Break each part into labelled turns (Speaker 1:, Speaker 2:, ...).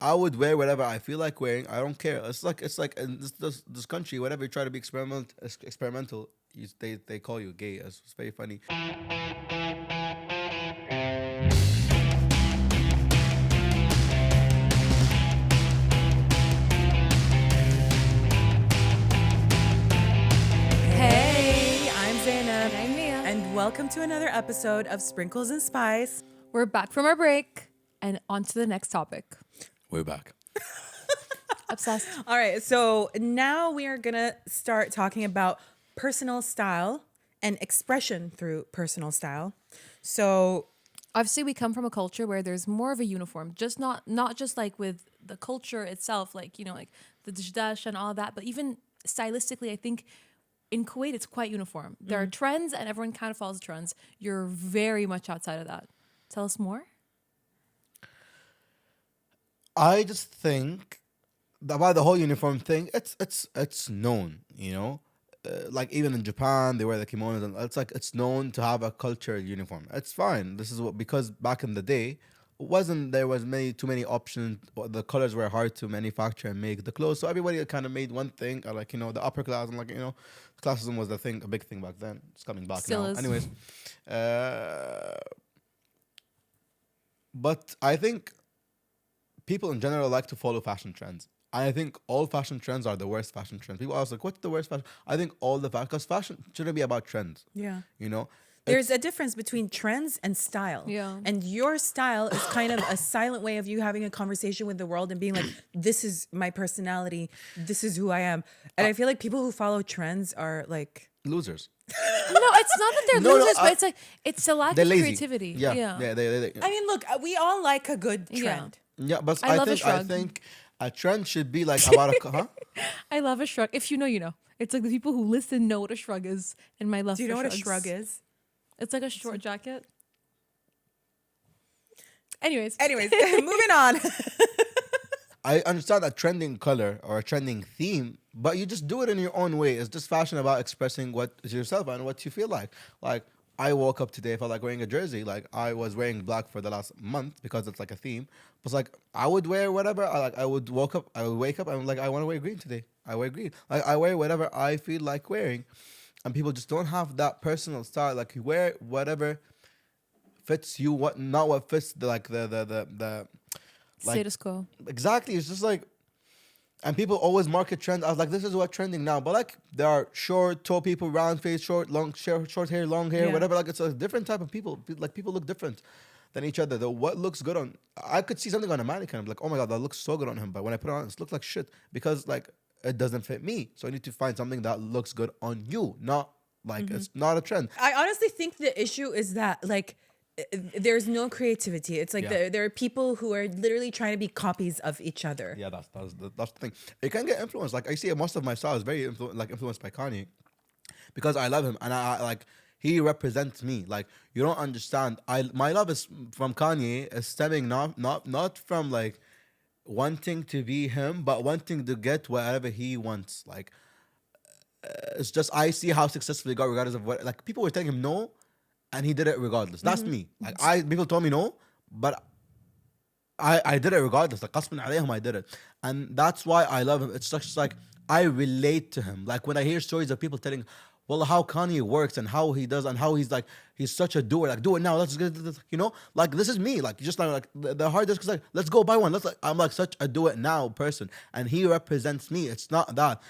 Speaker 1: I would wear whatever I feel like wearing. I don't care. It's like in this country, whatever you try to be experimental, they call you gay. It's very funny.
Speaker 2: Hey, I'm Zainab,
Speaker 3: I'm Mia.
Speaker 2: and welcome to another episode of Sprinkles and Spice.
Speaker 3: We're back from our break and on to the next topic.
Speaker 1: We're back.
Speaker 3: Obsessed.
Speaker 2: All right, so now we are gonna start talking about personal style and expression through personal style. So,
Speaker 3: Obviously, we come from a culture where there's more of a uniform, just not just like with the culture itself, like like the dijdash and all that, but even stylistically, I think in Kuwait it's quite uniform. There are trends, and everyone kind of follows the trends. You're very much outside of that. Tell us more.
Speaker 1: I just think about the whole uniform thing. It's known, like even in Japan they wear the kimonos, and it's known to have a cultural uniform. It's fine. This is what, because back in the day, wasn't there was too many options. Or the colors were hard to manufacture and make the clothes, so everybody kind of made one thing. Or like the upper class, and classism was a big thing back then. It's coming back
Speaker 3: Still
Speaker 1: now.
Speaker 3: is.
Speaker 1: Anyways, but I think people in general like to follow fashion trends. I think all fashion trends are the worst fashion trends. People ask like, "What's the worst fashion?" I think all the fashion, because fashion shouldn't be about trends.
Speaker 2: yeah.
Speaker 1: You know,
Speaker 2: There's a difference between trends and style.
Speaker 3: Yeah.
Speaker 2: And your style is kind of a silent way of you having a conversation with the world and being like, this is my personality. This is who I am. And I feel like people who follow trends are like,
Speaker 1: losers.
Speaker 3: No, it's not that they're
Speaker 1: No,
Speaker 3: losers,
Speaker 1: no,
Speaker 3: but it's like it's a lack
Speaker 1: They're
Speaker 3: of
Speaker 1: lazy.
Speaker 3: creativity.
Speaker 1: Yeah.
Speaker 2: I mean, look, we all like a good
Speaker 3: Yeah.
Speaker 2: trend.
Speaker 1: Yeah, but
Speaker 3: I love a
Speaker 1: I
Speaker 3: shrug.
Speaker 1: think a trend should be like about huh?
Speaker 3: I love a shrug. If you know, you know. It's like the people who listen know what a shrug is, and my love.
Speaker 2: Do you
Speaker 3: for
Speaker 2: know what a
Speaker 3: shrugs.
Speaker 2: shrug is?
Speaker 3: It's like a short jacket. Anyways,
Speaker 2: Moving on.
Speaker 1: I understand a trending color or a trending theme, but you just do it in your own way. It's just fashion about expressing what is yourself and what you feel like. Like I woke up today, I felt like wearing a jersey. Like I was wearing black for the last month because it's like a theme. But like I would wear whatever. I would wake up and like I want to wear green today. I wear green. Like I wear whatever I feel like wearing, and people just don't have that personal style. Like you wear whatever fits you. What not what fits the like
Speaker 3: status quo.
Speaker 1: exactly. It's just like, and people always market trends. I was like, this is what trending now. But like, there are short, tall people, round face, short hair, long hair,
Speaker 2: Yeah.
Speaker 1: whatever. Like, it's a different type of people. Like, people look different than each other. What looks good on, I could see something on a mannequin. I'm like, oh my god, that looks so good on him. But when I put it on, it looks like shit because like it doesn't fit me. So I need to find something that looks good on you, not like it's not a trend.
Speaker 2: I honestly think the issue is that like there's no creativity. It's like
Speaker 1: Yeah.
Speaker 2: there are people who are literally trying to be copies of each other.
Speaker 1: Yeah, that's the thing. It can get influenced. Like I see most of my style is very influenced by Kanye, because I love him and I like he represents me. Like you don't understand. My love is from Kanye is stemming not from like wanting to be him, but wanting to get whatever he wants. Like it's just I see how successful he got regardless of what. Like people were telling him no, and he did it regardless. That's me. Like people told me no, but I did it regardless. Like قسمًا عليهم, I did it, and that's why I love him. It's just like I relate to him. Like when I hear stories of people telling, well, how Kanye works and how he does and how he's such a doer. Like do it now. Let's get this. Like this is me. Like just like the hard disk is like let's go buy one. I'm like such a do it now person, and he represents me. It's not that.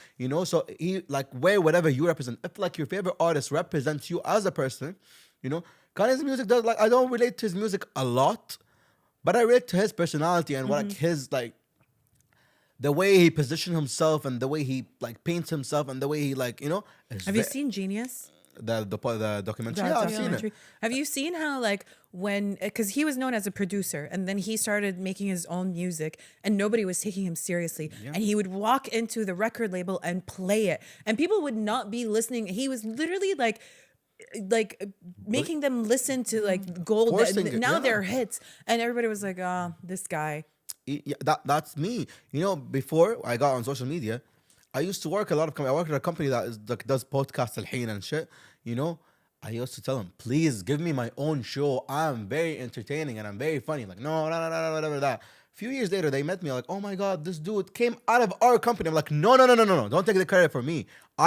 Speaker 1: So he like wear whatever you represent. If like your favorite artist represents you as a person, Kanye's music does like I don't relate to his music a lot. But I relate to his personality and what like his like the way he positions himself and the way he like paints himself and the way he like is
Speaker 2: Have you seen Genius?
Speaker 1: the documentary?
Speaker 2: That
Speaker 1: Yeah, I've seen
Speaker 2: documentary?
Speaker 1: it.
Speaker 2: Have you seen how like because he was known as a producer and then he started making his own music and nobody was taking him seriously, and he would walk into the record label and play it and people would not be listening. He was literally like making them listen to like gold.
Speaker 1: Forcing it,
Speaker 2: Now
Speaker 1: yeah.
Speaker 2: they're hits and everybody was like, this guy.
Speaker 1: Yeah, that's me. Before I got on social media, I used to work a lot of. I worked at a company that is like does podcasts al and shit. I used to tell them, please give me my own show. I'm very entertaining and I'm very funny. Like no, that. few years later, they met me like, oh my God, this dude came out of our company. I'm like, no, no, no, no, no, no. Don't take the credit for me.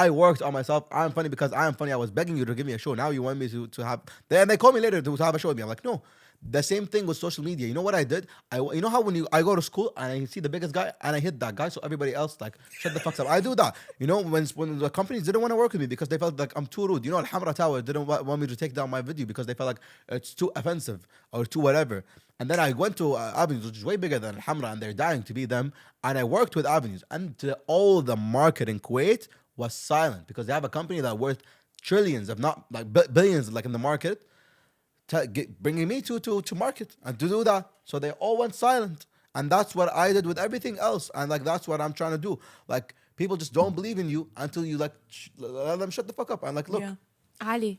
Speaker 1: I worked on myself. I'm funny because I am funny. I was begging you to give me a show. Now you want me to have. Then they call me later to have a show with me. I'm like, no. The same thing with social media. You know what I did? You know how when I go to school and I see the biggest guy and I hit that guy, so everybody else like shut the fuck up. I do that. You know when the companies didn't want to work with me because they felt like I'm too rude. You know, Al Hamra Tower didn't want me to take down my video because they felt like it's too offensive or too whatever. And then I went to Avenues, which is way bigger than Al Hamra, and they're dying to be them. And I worked with Avenues, and all the market in Kuwait was silent because they have a company that worth trillions, if not like billions, like in the market. Bringing me to market and to do that, so they all went silent, and that's what I did with everything else, and like that's what I'm trying to do. Like people just don't believe in you until you like let them shut the fuck up and like look.
Speaker 2: Yeah.
Speaker 3: Ali,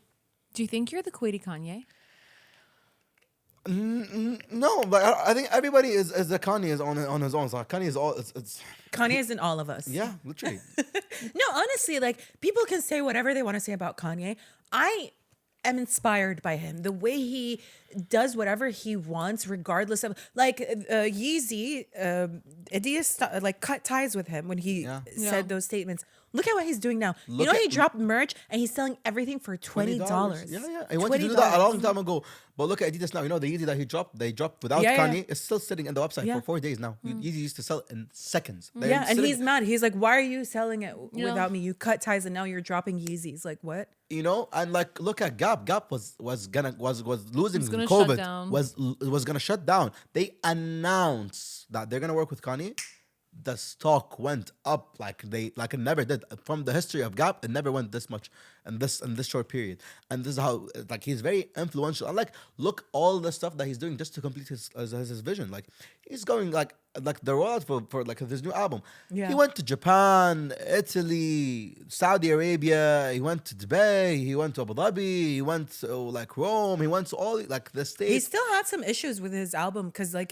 Speaker 3: do you think you're the Kuwaiti Kanye?
Speaker 1: No, but I think everybody is a Kanye is on his own. So Kanye is all it's
Speaker 2: Kanye is in all of us.
Speaker 1: yeah, literally.
Speaker 2: No, honestly, like people can say whatever they want to say about Kanye. I am inspired by him. The way he does whatever he wants, regardless of like Yeezy. Adidas like cut ties with him when he
Speaker 1: Yeah.
Speaker 2: said those statements. Look at what he's doing now.
Speaker 1: Look
Speaker 2: he
Speaker 1: at-
Speaker 2: dropped merch and he's selling everything for $20.
Speaker 1: Yeah, yeah. I wanted to do that a long time ago. But look at Adidas now. You know the Yeezy that they dropped without
Speaker 2: Yeah,
Speaker 1: Kanye.
Speaker 2: yeah.
Speaker 1: It's still sitting in the website
Speaker 2: Yeah.
Speaker 1: for 4 days now. Yeezy used to sell in seconds. They're
Speaker 2: Yeah, and
Speaker 1: sitting-
Speaker 2: he's mad. He's like, "Why are you selling it
Speaker 3: Yeah.
Speaker 2: without me? You cut ties and now you're dropping Yeezys." Like what?
Speaker 1: you know, and like look at Gap. Gap was losing
Speaker 3: It's gonna
Speaker 1: COVID.
Speaker 3: shut down.
Speaker 1: Was gonna shut down. They announced that they're gonna work with Kanye. The stock went up like it never did from the history of Gap. It never went this much in this short period. And this is how like he's very influential. And like look all the stuff that he's doing just to complete his vision. Like he's going like the rollout for like his new album.
Speaker 2: Yeah.
Speaker 1: He went to Japan, Italy, Saudi Arabia. He went to Dubai. He went to Abu Dhabi. He went to like Rome. He went to all like the states.
Speaker 2: He still had some issues with his album because like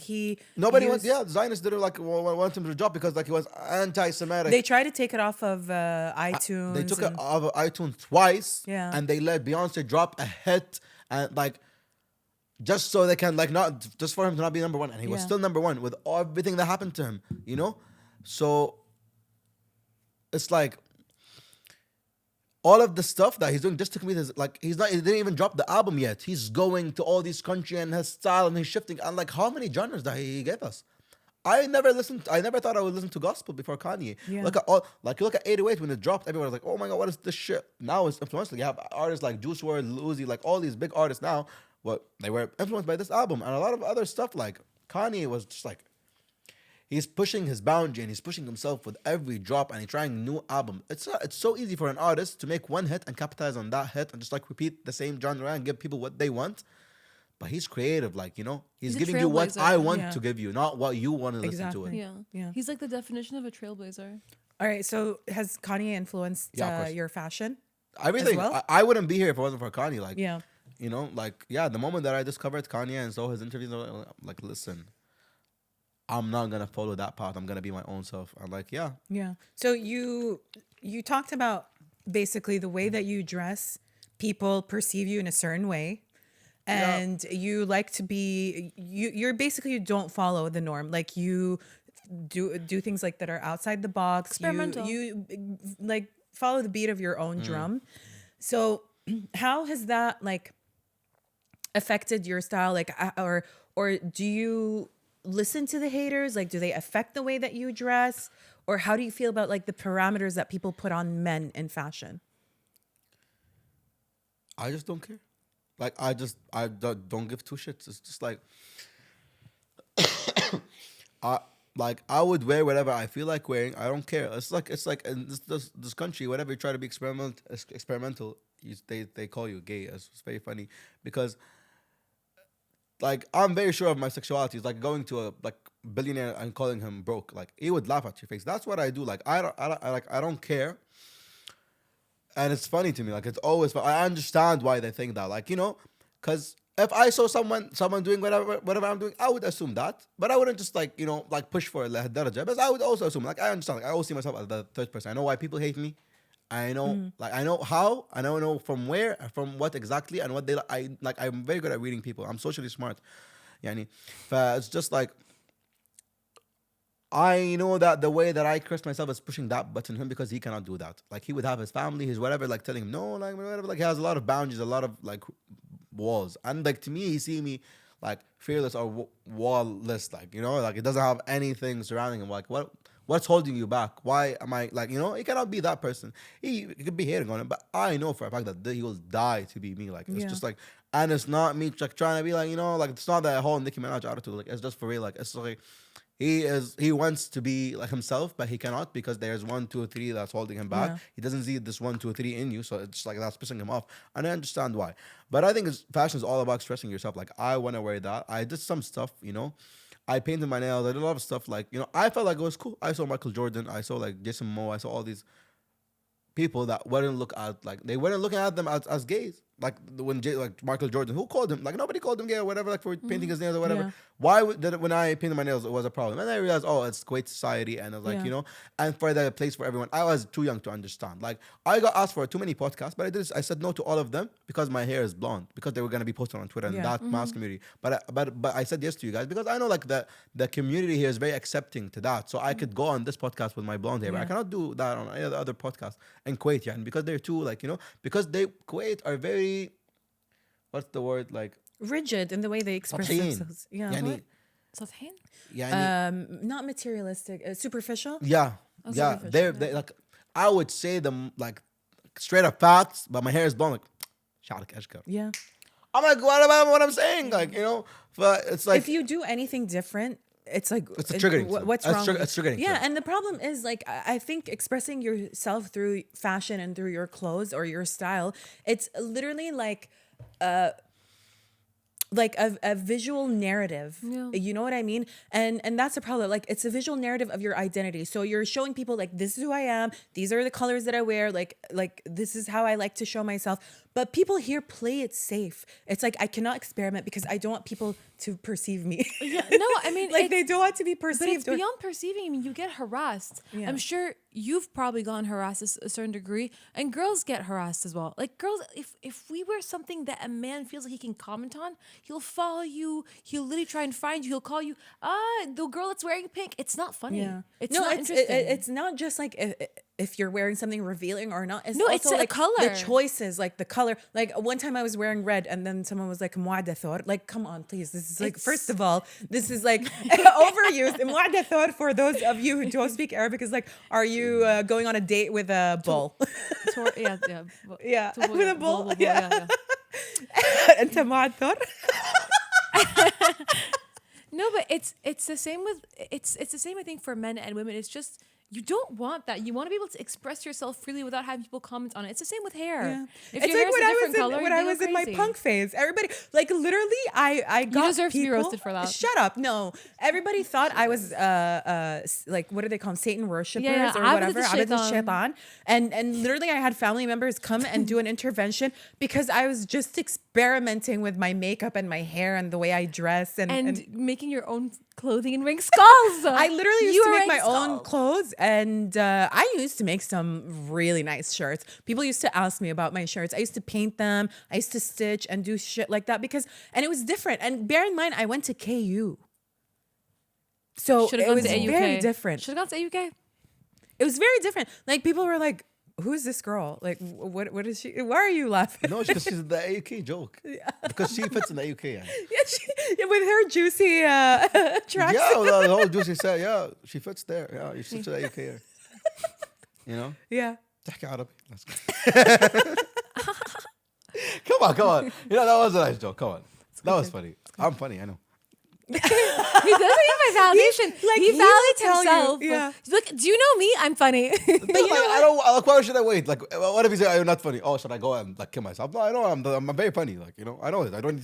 Speaker 1: Nobody
Speaker 2: used-
Speaker 1: wants. Yeah, the Zionists didn't like want him to drop because like he was anti-Semitic.
Speaker 2: They tried to take it off of iTunes.
Speaker 1: They took it
Speaker 2: and-
Speaker 1: off of iTunes twice.
Speaker 2: Yeah.
Speaker 1: And they let Beyonce drop a hit and like just so they can like not just for him to not be number one. And he was
Speaker 2: Yeah.
Speaker 1: still number one with everything that happened to him, you know? So it's like all of the stuff that he's doing just to complete his like he didn't even drop the album yet. He's going to all these countries and his style and he's shifting and like how many genres that he gave us. I never thought I would listen to gospel before Kanye.
Speaker 2: Yeah.
Speaker 1: Look at 808 when it dropped, everyone was like, oh my god, what is this shit? Now it's influential. You have artists like Juice WRLD, Uzi, like all these big artists now, but they were influenced by this album. And a lot of other stuff like Kanye was just like he's pushing his boundary and he's pushing himself with every drop and he's trying new album. It's so easy for an artist to make one hit and capitalize on that hit and just like repeat the same genre and give people what they want. But he's creative, like, you know, he's
Speaker 3: He's a
Speaker 1: giving you what
Speaker 3: trailblazer.
Speaker 1: I want
Speaker 2: Yeah.
Speaker 1: to give you, not what you want to listen to
Speaker 2: Exactly.
Speaker 1: it.
Speaker 3: Yeah.
Speaker 2: Yeah.
Speaker 3: He's like the definition of a trailblazer.
Speaker 2: All right, so has Kanye influenced
Speaker 1: Yeah, of course.
Speaker 2: your fashion?
Speaker 1: Everything.
Speaker 2: well?
Speaker 1: I wouldn't be here if it wasn't for Kanye. Like,
Speaker 2: Yeah.
Speaker 1: you know, like, yeah, the moment that I discovered Kanye and saw his interviews, I'm like, listen, I'm not going to follow that path. I'm going to be my own self. I'm like, yeah.
Speaker 2: Yeah. So you talked about basically the way that you dress, people perceive you in a certain way. And you like to be you're basically you don't follow the norm. Like you do things like that are outside the box.
Speaker 3: Experimental.
Speaker 2: You like follow the beat of your own drum. So how has that like affected your style? Like or do you listen to the haters? Like do they affect the way that you dress? Or how do you feel about like the parameters that people put on men in fashion?
Speaker 1: I just don't care. Like, I don't give two shits. It's just like, I would wear whatever I feel like wearing. I don't care. It's like in this country, whenever you try to be experimental, they call you gay. It's very funny because like I'm very sure of my sexuality. It's like going to a like billionaire and calling him broke. Like he would laugh at your face. That's what I do. Like I don't care. And it's funny to me. Like it's always. I understand why they think that. Like you know, because if I saw someone doing whatever I'm doing, I would assume that. But I wouldn't just like you know like push for الدرجة. But I would also assume like I understand. Like I always see myself as the third person. I know why people hate me. I know like I know how. I don't know from where, from what exactly, and what they I'm very good at reading people. I'm socially smart. يعني. It's just like I know that the way that I express myself is pushing that button him because he cannot do that. Like he would have his family, his whatever, like telling him no, like whatever. Like he has a lot of boundaries, a lot of like walls, and like to me, he see me like fearless or wallless. Like like it doesn't have anything surrounding him. Like what's holding you back? Why am I like he cannot be that person. He could be hating on him, but I know for a fact that he will die to be me. Like it's just like, and it's not me like trying to be like like it's not that whole Nicki Minaj attitude. Like it's just for real. Like it's like. He wants to be like himself, but he cannot because there's 1, 2, 3 that's holding him back.
Speaker 2: Yeah.
Speaker 1: He doesn't see this 1, 2, 3 in you, so it's like that's pissing him off. And I understand why. But I think fashion is all about expressing yourself. Like I want to wear that. I did some stuff, I painted my nails. I did a lot of stuff. Like I felt like it was cool. I saw Michael Jordan. I saw like Jason Momoa. I saw all these people that wouldn't look at like they weren't looking at them as gays. Like when like Michael Jordan, who called him? Like nobody called him gay or whatever. Like for painting his nails or whatever.
Speaker 2: Yeah.
Speaker 1: Why did it, when I painted my nails it was a problem? And I realized, oh, it's Kuwait society, and I was like,
Speaker 2: Yeah.
Speaker 1: and for the place for everyone. I was too young to understand. Like I got asked for too many podcasts, but I said no to all of them because my hair is blonde because they were gonna be posted on Twitter and
Speaker 2: Yeah.
Speaker 1: that mass community. But I said yes to you guys because I know like the community here is very accepting to that. So I could go on this podcast with my blonde hair, but I
Speaker 2: Yeah.
Speaker 1: cannot do that on any other podcast in Kuwait, yeah, because they're too like because they Kuwait are very, what's the word, like
Speaker 2: Rigid in the way they express
Speaker 1: سطحيين.
Speaker 2: themselves. Yeah.
Speaker 1: يعني
Speaker 3: سطحين.
Speaker 1: يعني
Speaker 2: Not materialistic, superficial.
Speaker 1: yeah,
Speaker 2: Oh,
Speaker 1: yeah,
Speaker 2: superficial,
Speaker 1: they like I would say them like straight up facts, but my hair is blonde. Like شعرك أشقر.
Speaker 2: Yeah.
Speaker 1: I'm like, what about what I'm saying? Like but it's like
Speaker 2: If you do anything different, it's like
Speaker 1: It's a triggering thing.
Speaker 2: What's
Speaker 1: It's
Speaker 2: wrong?
Speaker 1: it's triggering
Speaker 2: Yeah,
Speaker 1: thing.
Speaker 2: and the problem is like I think expressing yourself through fashion and through your clothes or your style, it's literally like a visual narrative.
Speaker 3: Yeah.
Speaker 2: You know what I mean? And that's the problem. Like it's a visual narrative of your identity. So you're showing people like this is who I am, these are the colors that I wear, like this is how I like to show myself. But people here play it safe. It's like I cannot experiment because I don't want people to perceive me.
Speaker 3: Yeah, no, I mean,
Speaker 2: like they don't want to be
Speaker 3: but it's
Speaker 2: perceived. or-
Speaker 3: beyond perceiving. I mean, you get harassed.
Speaker 2: Yeah.
Speaker 3: I'm sure you've probably gotten harassed to a certain degree, and girls get harassed as well. Like girls, if we wear something that a man feels like he can comment on, he'll follow you. He'll literally try and find you. He'll call you. The girl that's wearing pink. It's not funny.
Speaker 2: Yeah.
Speaker 3: It's
Speaker 2: no,
Speaker 3: not
Speaker 2: it's
Speaker 3: interesting.
Speaker 2: it's not just like if you're wearing something revealing or not. It's
Speaker 3: No,
Speaker 2: also
Speaker 3: it's a
Speaker 2: like
Speaker 3: color.
Speaker 2: the choices, like the color. Like one time I was wearing red, and then someone was like "موعدة ثور." Like, come on, please. This is like first of all, this is like overused. موعدة ثور, for those of you who don't speak Arabic, is like, are you going on a date with a bull?
Speaker 3: Yeah.
Speaker 2: Yeah,
Speaker 3: Tubo,
Speaker 2: with a
Speaker 3: bull,
Speaker 2: bull.
Speaker 3: yeah.
Speaker 2: أنت موعد ثور.
Speaker 3: No, but it's the same with it's the same I think for men and women. It's just you don't want that. You want to be able to express yourself freely without having people comment on it. It's the same with hair.
Speaker 2: Yeah.
Speaker 3: If
Speaker 2: It's
Speaker 3: your
Speaker 2: like
Speaker 3: hair's
Speaker 2: when
Speaker 3: a
Speaker 2: I
Speaker 3: different
Speaker 2: was
Speaker 3: color,
Speaker 2: when
Speaker 3: they
Speaker 2: I
Speaker 3: go
Speaker 2: was in my
Speaker 3: crazy.
Speaker 2: punk phase. Everybody, like literally, I got
Speaker 3: deserve to be
Speaker 2: people,
Speaker 3: roasted for that.
Speaker 2: Shut up! No, everybody thought I was like what do they call them? Satan worshippers
Speaker 3: Yeah,
Speaker 2: or
Speaker 3: Abd
Speaker 2: whatever. Abd
Speaker 3: al-Shaytan.
Speaker 2: al-Shaytan. And literally, I had family members come and do an intervention because I was just experimenting with my makeup and my hair and the way I dress
Speaker 3: and making your own clothing and wearing skulls.
Speaker 2: I literally used
Speaker 3: You
Speaker 2: to
Speaker 3: were
Speaker 2: make my
Speaker 3: wearing
Speaker 2: own
Speaker 3: skulls.
Speaker 2: clothes, and I used to make some really nice shirts. People used to ask me about my shirts. I used to paint them. I used to stitch and do shit like that and it was different. And bear in mind, I went to KU, so
Speaker 3: Should have
Speaker 2: it
Speaker 3: gone
Speaker 2: was
Speaker 3: to AUK.
Speaker 2: very different.
Speaker 3: Should have gone to AUK.
Speaker 2: It was very different. Like people were like, "Who is this girl? Like, what is she? Why are you laughing?"
Speaker 1: no, because she's the AUK joke. Because she fits in the AUK. Yeah,
Speaker 2: Yeah, with her juicy tracks.
Speaker 1: yeah, the whole juicy set. Yeah, she fits there. Yeah, you should to the AUK here.
Speaker 2: Yeah.
Speaker 1: تحكي عربي. Let's go. Come on. That was a nice joke. Come on. That was funny. I'm funny, I know.
Speaker 3: He doesn't need my validation.
Speaker 2: like,
Speaker 3: he
Speaker 2: he will
Speaker 3: validates
Speaker 2: tell you,
Speaker 3: himself.
Speaker 2: yeah.
Speaker 3: He's like, do you know me? I'm funny.
Speaker 1: But I don't. Like, why should I wait? Like, what if you say I'm not funny? Oh, should I go and like kill myself? No, I know I'm very funny. Like, I know it. I don't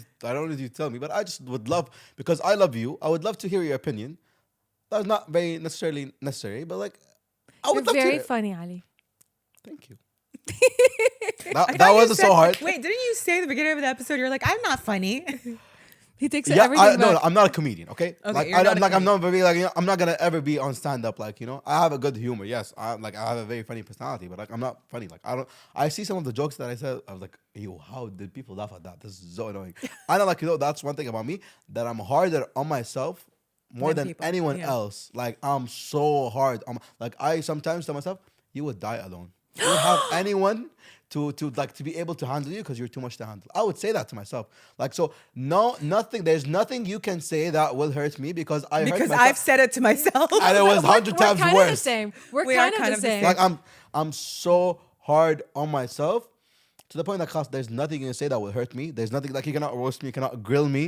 Speaker 1: need you to tell me. But I just would love, because I love you. I would love to hear your opinion. That's not very necessarily necessary, but like, I
Speaker 3: You're
Speaker 1: would love to.
Speaker 3: very
Speaker 1: hear.
Speaker 3: funny, Ali.
Speaker 1: Thank you.
Speaker 2: I
Speaker 1: that
Speaker 2: thought you
Speaker 1: wasn't
Speaker 2: said-
Speaker 1: so hard.
Speaker 2: Wait, didn't you say at the beginning of the episode you're like, I'm not funny?
Speaker 3: He takes
Speaker 1: Yeah,
Speaker 3: everything
Speaker 1: no,
Speaker 3: back.
Speaker 1: I'm not a comedian. Okay,
Speaker 2: Okay,
Speaker 1: like
Speaker 2: you're not a
Speaker 1: I'm not very like I'm not gonna ever be on stand up. Like I have a good humor. Yes, I have a very funny personality, but like I'm not funny. Like I see some of the jokes that I said. I was like, yo, how did people laugh at that? This is so annoying. I know, like that's one thing about me, that I'm harder on myself more
Speaker 2: Than
Speaker 1: than
Speaker 2: people,
Speaker 1: anyone
Speaker 2: yeah.
Speaker 1: else. Like I'm so hard. Like I sometimes tell myself, you would die alone. You don't have anyone to be able to handle you because you're too much to handle. I would say that to myself. Like so, no, nothing. There's nothing you can say that will hurt me because I hurt
Speaker 2: Because
Speaker 1: myself.
Speaker 2: I've said it to myself.
Speaker 1: And it was 100
Speaker 3: We're
Speaker 1: times
Speaker 3: kind of the
Speaker 1: worse.
Speaker 3: same. We're
Speaker 2: We are
Speaker 3: kind of the same.
Speaker 1: Like I'm so hard on myself to the point that class, there's nothing you can say that will hurt me. There's nothing like you cannot roast me, you cannot grill me,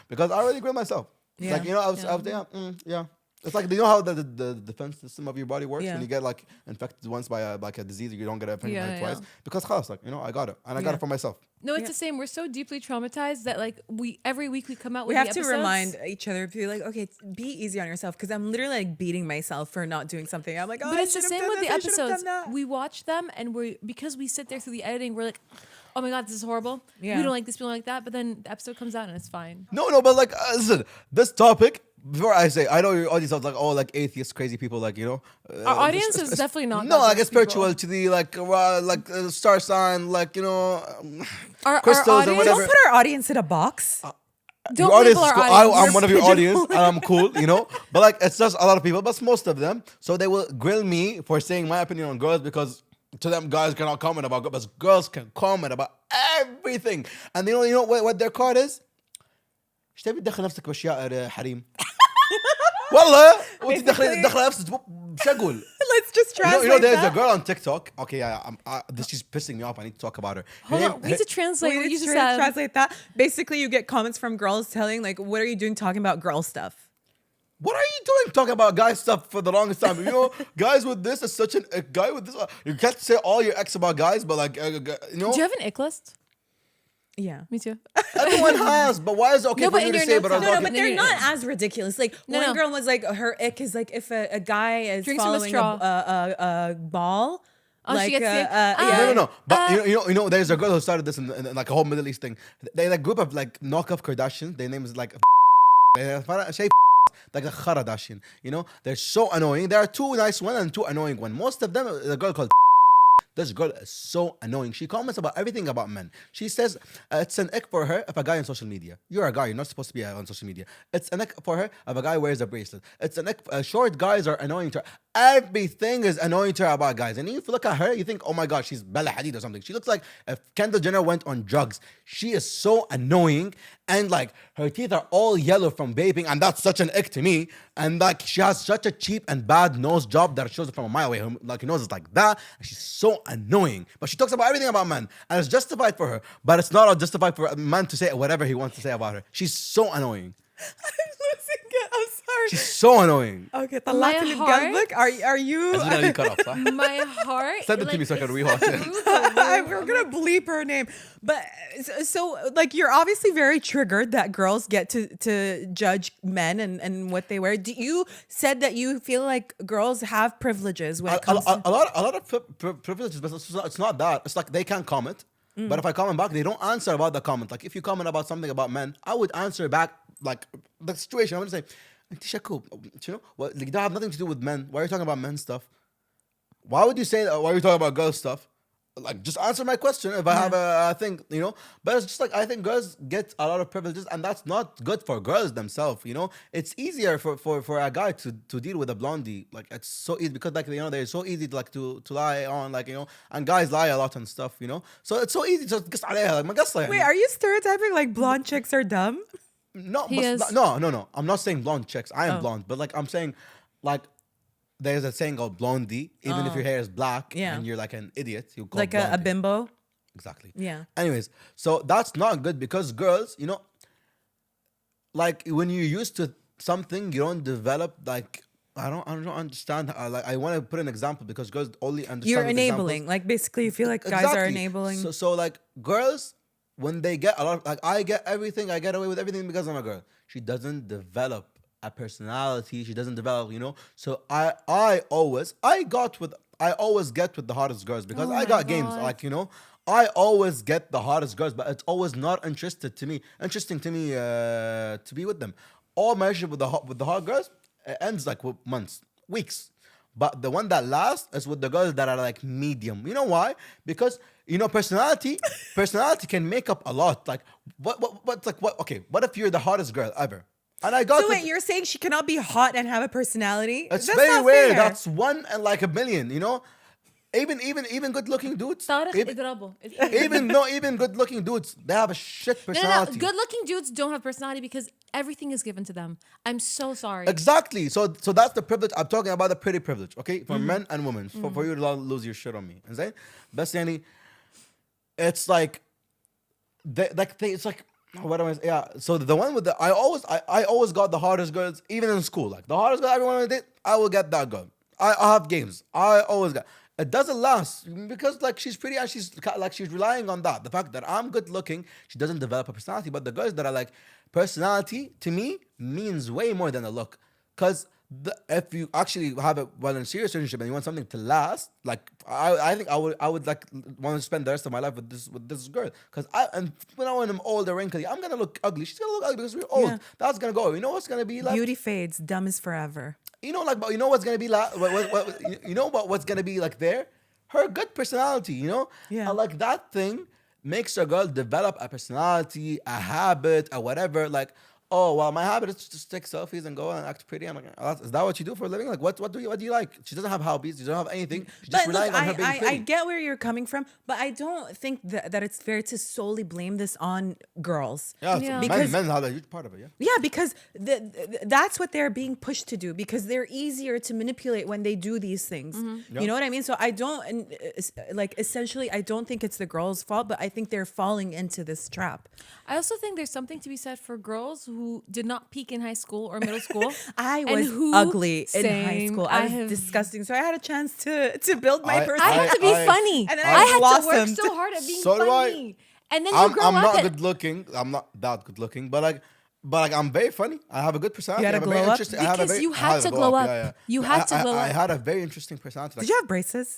Speaker 1: because I already grill myself. It's
Speaker 2: Yeah.
Speaker 1: like I was yeah. It's like you know how the defense system of your body works
Speaker 2: Yeah.
Speaker 1: when you get like infected once by a disease, you don't get infected
Speaker 3: Yeah,
Speaker 1: twice
Speaker 3: yeah.
Speaker 1: because class, I got it and I got
Speaker 2: Yeah.
Speaker 1: it for myself.
Speaker 3: No, it's
Speaker 2: Yeah.
Speaker 3: the same. We're so deeply traumatized that like every week we come out
Speaker 2: We
Speaker 3: with
Speaker 2: have
Speaker 3: the
Speaker 2: to
Speaker 3: episodes.
Speaker 2: remind each other to be like, okay, be easy on yourself because I'm literally like beating myself for not doing something. I'm like, oh,
Speaker 3: But
Speaker 2: I
Speaker 3: it's the
Speaker 2: should've
Speaker 3: same
Speaker 2: done
Speaker 3: with the
Speaker 2: this, I should've done
Speaker 3: episodes.
Speaker 2: that.
Speaker 3: We watch them and because we sit there through the editing, we're like, oh my god, this is horrible.
Speaker 2: Yeah.
Speaker 3: We don't like this, we don't like that. But then the episode comes out and it's fine.
Speaker 1: No, but like listen, this topic. Before I say, I know your audience is like all like atheists, crazy people, like
Speaker 3: Our audience is definitely not.
Speaker 1: No,
Speaker 3: that
Speaker 1: like
Speaker 3: those
Speaker 1: spirituality, like star sign, like
Speaker 3: Our
Speaker 1: crystals or
Speaker 3: audience-
Speaker 1: whatever.
Speaker 2: Don't put our audience in a box.
Speaker 3: Don't
Speaker 1: Your audience
Speaker 3: label
Speaker 1: is
Speaker 3: our
Speaker 1: cool.
Speaker 3: audience.
Speaker 1: I'm one of your
Speaker 2: pigeonholed.
Speaker 1: audience and I'm cool, But like it's just a lot of people, but it's most of them. So they will grill me for saying my opinion on girls because to them guys cannot comment about girls, but girls can comment about everything. And you know what their card is? ايش تبي تدخل نفسك باشياء حريم؟ والله وانت
Speaker 2: Basically-
Speaker 1: دخل نفسك مش اقول.
Speaker 2: Let's just translate
Speaker 1: You know, there's
Speaker 2: that.
Speaker 1: a girl on TikTok. Okay, this she's pissing me off. I need to talk about her. Her
Speaker 3: Hold
Speaker 1: name-
Speaker 3: on, we need to translate
Speaker 2: We
Speaker 3: what
Speaker 2: need
Speaker 3: you
Speaker 2: to
Speaker 3: just said.
Speaker 2: translate that. Basically, you get comments from girls telling like, "What are you doing talking about girl stuff?"
Speaker 1: What are you doing talking about guy stuff for the longest time? Guys with this is such a guy with this. You can't say all your ex about guys, but like,
Speaker 3: Do you have an ick list?
Speaker 2: Yeah.
Speaker 3: Me too.
Speaker 1: everyone has. But why is it okay
Speaker 3: No,
Speaker 1: for
Speaker 3: but
Speaker 1: you
Speaker 3: in
Speaker 1: to
Speaker 3: your
Speaker 1: say?
Speaker 3: notes
Speaker 1: But
Speaker 3: on-
Speaker 2: No,
Speaker 1: okay.
Speaker 2: but they're not as ridiculous. Like
Speaker 3: No,
Speaker 2: one
Speaker 3: no.
Speaker 2: girl was like, her ick is like if a guy is
Speaker 3: Drinks from a
Speaker 2: following a,
Speaker 3: straw.
Speaker 2: ball.
Speaker 3: Oh, she gets sick.
Speaker 2: yeah.
Speaker 1: No. But there's a girl who started this in like a whole Middle East thing. They like group of like knockoff Kardashians. Their name is like like a Kardashian. They're so annoying. There are two nice one and two annoying one. Most of them, the girl called. This girl is so annoying. She comments about everything about men. She says it's an ick for her if a guy on social media. You're a guy. You're not supposed to be on social media. It's an ick for her if a guy wears a bracelet. It's an ick. Short guys are annoying to her. Everything is annoying to her about guys. And if you look at her, you think, oh my God, she's Bella Hadid or something. She looks like if Kendall Jenner went on drugs. She is so annoying. And like her teeth are all yellow from vaping. And that's such an ick to me. And like she has such a cheap and bad nose job that shows it from a mile away. Like her nose is like that. And she's so annoying. But she talks about everything about men. And it's justified for her. But it's not justified for a man to say whatever he wants to say about her. She's so annoying.
Speaker 2: I'm losing it. I'm sorry.
Speaker 1: She's so annoying.
Speaker 2: Okay,
Speaker 3: My
Speaker 2: طلعت لي
Speaker 3: heart-
Speaker 2: بقلبك. Are you?
Speaker 1: It's gonna be cut off, صح?
Speaker 3: My heart.
Speaker 1: Send it to me so I can
Speaker 3: it's
Speaker 1: rewatch it.
Speaker 3: brutal.
Speaker 2: We're gonna bleep her name, but so like you're obviously very triggered that girls get to judge men and what they wear. You said that you feel like girls have privileges when it comes to
Speaker 1: A lot of privileges, but it's not that. It's like they can't comment. But if I comment back, they don't answer about the comment. Like if you comment about something about men, I would answer back like the situation. I would say, "Inti shakub, what? Like, that have nothing to do with men. Why are you talking about men stuff? Why would you say that? Why are you talking about girl stuff? Like, just answer my question if I have a thing, But it's just like, I think girls get a lot of privileges and that's not good for girls themselves, It's easier for a guy to deal with a blondie. Like, it's so easy because, like, they're so easy to, like, to lie on, like, and guys lie a lot and stuff, So it's so easy to just عليها, like, ما قصة يعني.
Speaker 2: Wait, are you stereotyping like blonde chicks are dumb?
Speaker 1: No,
Speaker 3: He
Speaker 1: but
Speaker 3: is.
Speaker 1: no. I'm not saying blonde chicks. I am
Speaker 2: Oh.
Speaker 1: blonde, but like I'm saying, like there's a saying called blondie. Even if your hair is black
Speaker 2: Yeah.
Speaker 1: and you're like an idiot, you call
Speaker 2: Like
Speaker 1: blondie.
Speaker 2: a bimbo?
Speaker 1: Exactly.
Speaker 2: Yeah.
Speaker 1: Anyways, so that's not good because girls, like when you're used to something, you don't develop like. I don't understand. Like I want to put an example because girls only understand.
Speaker 2: You're
Speaker 1: with examples.
Speaker 2: enabling. Like basically you feel like guys are
Speaker 1: Exactly.
Speaker 2: enabling.
Speaker 1: So like girls, when they get a lot of, like I get everything, I get away with everything because I'm a girl. She doesn't develop a personality. She doesn't develop, So I always get with the hottest girls because
Speaker 3: Oh
Speaker 1: I
Speaker 3: my
Speaker 1: got games.
Speaker 3: God.
Speaker 1: Like, I always get the hottest girls, but it's always not interesting to me to be with them. All my relationship with the hot girls ends like with months, weeks. But the one that lasts is with the girls that are like medium. You know why? Because personality can make up a lot. Like what? Okay, what if you're the hottest girl ever? And I got
Speaker 2: So
Speaker 1: to,
Speaker 2: wait, you're saying she cannot be hot and have a personality?
Speaker 1: it's
Speaker 2: That's
Speaker 1: very
Speaker 2: not
Speaker 1: rare.
Speaker 2: fair.
Speaker 1: That's one in like a million, you know? Even good looking dudes.
Speaker 3: طارق
Speaker 1: Even,
Speaker 3: اضربه.
Speaker 1: even good looking dudes, they have a shit
Speaker 3: No,
Speaker 1: personality.
Speaker 3: good looking dudes don't have personality because everything is given to them. I'm so sorry.
Speaker 1: Exactly. So that's the privilege. I'm talking about the pretty privilege, okay? For men and women. For you to not lose your shit on me. And that's yani, it's like it's like what am I? Yeah. So the one with the I always got the hardest girls, even in school. Like the hardest girl everyone did, I will get that girl. I have games. I always got. It doesn't last because like she's pretty and she's relying on that. The fact that I'm good looking, she doesn't develop a personality. But the girls that are like personality to me means way more than a look. Cause if you actually have a well in a serious relationship and you want something to last, like I think I would like want to spend the rest of my life with this girl. Cause when I'm old or wrinkly, I'm gonna look ugly. She's gonna look ugly because we're old.
Speaker 2: Yeah.
Speaker 1: That's gonna go. You know what's gonna be like?
Speaker 2: Beauty fades, dumb is forever.
Speaker 1: You know, like, but you know what's gonna be like? You know what's gonna be like there? Her good personality. You know,
Speaker 2: Yeah.
Speaker 1: And like that thing makes a girl develop a personality, a habit, or whatever. Like, oh well, my habit is to just take selfies and go and act pretty. I'm like, is that what you do for a living? Like, what do you like? She doesn't have hobbies. She doesn't have anything. She's just
Speaker 2: But
Speaker 1: relying
Speaker 2: look,
Speaker 1: on her being
Speaker 2: I
Speaker 1: pretty.
Speaker 2: get where you're coming from, but I don't think that it's fair to solely blame this on girls.
Speaker 1: Yeah,
Speaker 3: Yeah.
Speaker 1: because men have a huge part of it. Yeah.
Speaker 2: Yeah, because that's what they're being pushed to do because they're easier to manipulate when they do these things.
Speaker 1: Yeah.
Speaker 2: You know what I mean? So I don't, like, essentially, I don't think it's the girls' fault, but I think they're falling into this trap.
Speaker 3: I also think there's something to be said for girls who did not peak in high school or middle school.
Speaker 2: I
Speaker 3: and
Speaker 2: was
Speaker 3: who-
Speaker 2: ugly in high
Speaker 3: same.
Speaker 2: school.
Speaker 3: I
Speaker 2: I was
Speaker 3: have-
Speaker 2: disgusting. So I had a chance to build my
Speaker 1: I
Speaker 3: I
Speaker 2: personality.
Speaker 3: had to be
Speaker 1: I-
Speaker 3: funny.
Speaker 2: And then
Speaker 3: I
Speaker 2: I
Speaker 3: had to work
Speaker 2: blossomed.
Speaker 3: so hard at being
Speaker 1: So do I.
Speaker 3: funny. And then you
Speaker 1: I'm
Speaker 3: grow
Speaker 1: I'm
Speaker 3: up
Speaker 1: not
Speaker 3: and
Speaker 1: good looking. I'm not that good looking, but like I'm very funny. I have a good personality.
Speaker 2: You had
Speaker 1: I
Speaker 2: a
Speaker 1: have a very
Speaker 2: glow up?
Speaker 1: interesting- I had a
Speaker 3: Because
Speaker 1: very-
Speaker 3: you
Speaker 1: I
Speaker 3: had
Speaker 1: a
Speaker 3: to glow up.
Speaker 1: Yeah, yeah.
Speaker 3: You had to glow
Speaker 1: I
Speaker 3: up.
Speaker 1: had a very interesting personality.
Speaker 2: Did you have braces?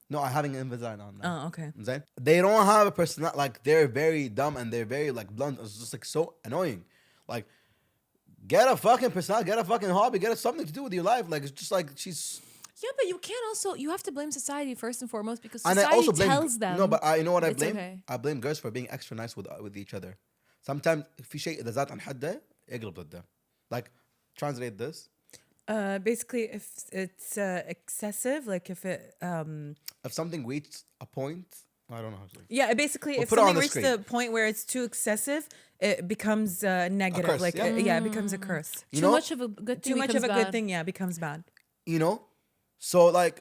Speaker 1: No, I having Invisalign on now.
Speaker 2: Oh, okay.
Speaker 1: Zane? They don't have a personality. Like they're very dumb and they're very like blunt. It's just like so annoying. Like get a fucking personality, get a fucking hobby, get something to do with your life. Like it's just like she's.
Speaker 3: yeah, but you can't also, you have to blame society first and foremost because
Speaker 1: And I
Speaker 3: society
Speaker 1: also blame.
Speaker 3: tells them.
Speaker 1: No, but you know what I
Speaker 3: it's
Speaker 1: blame?
Speaker 3: okay.
Speaker 1: I blame girls for being extra nice with each other. Sometimes في شيء إذا زاد عن حده يقلب ضده. Like translate this.
Speaker 2: Basically, if it's excessive, like if it,
Speaker 1: If something reaches a point, I don't know how to.
Speaker 2: yeah, basically,
Speaker 1: We'll
Speaker 2: if
Speaker 1: put it on
Speaker 2: something
Speaker 1: the
Speaker 2: reaches
Speaker 1: screen.
Speaker 2: the point where it's too excessive, it becomes negative.
Speaker 1: curse,
Speaker 2: Like,
Speaker 1: yeah.
Speaker 2: yeah, it becomes a curse.
Speaker 1: You
Speaker 3: Too
Speaker 1: know?
Speaker 3: much of a good thing
Speaker 2: Too much of a
Speaker 3: becomes
Speaker 2: good
Speaker 3: bad.
Speaker 2: thing, yeah, becomes bad.
Speaker 1: You know, so like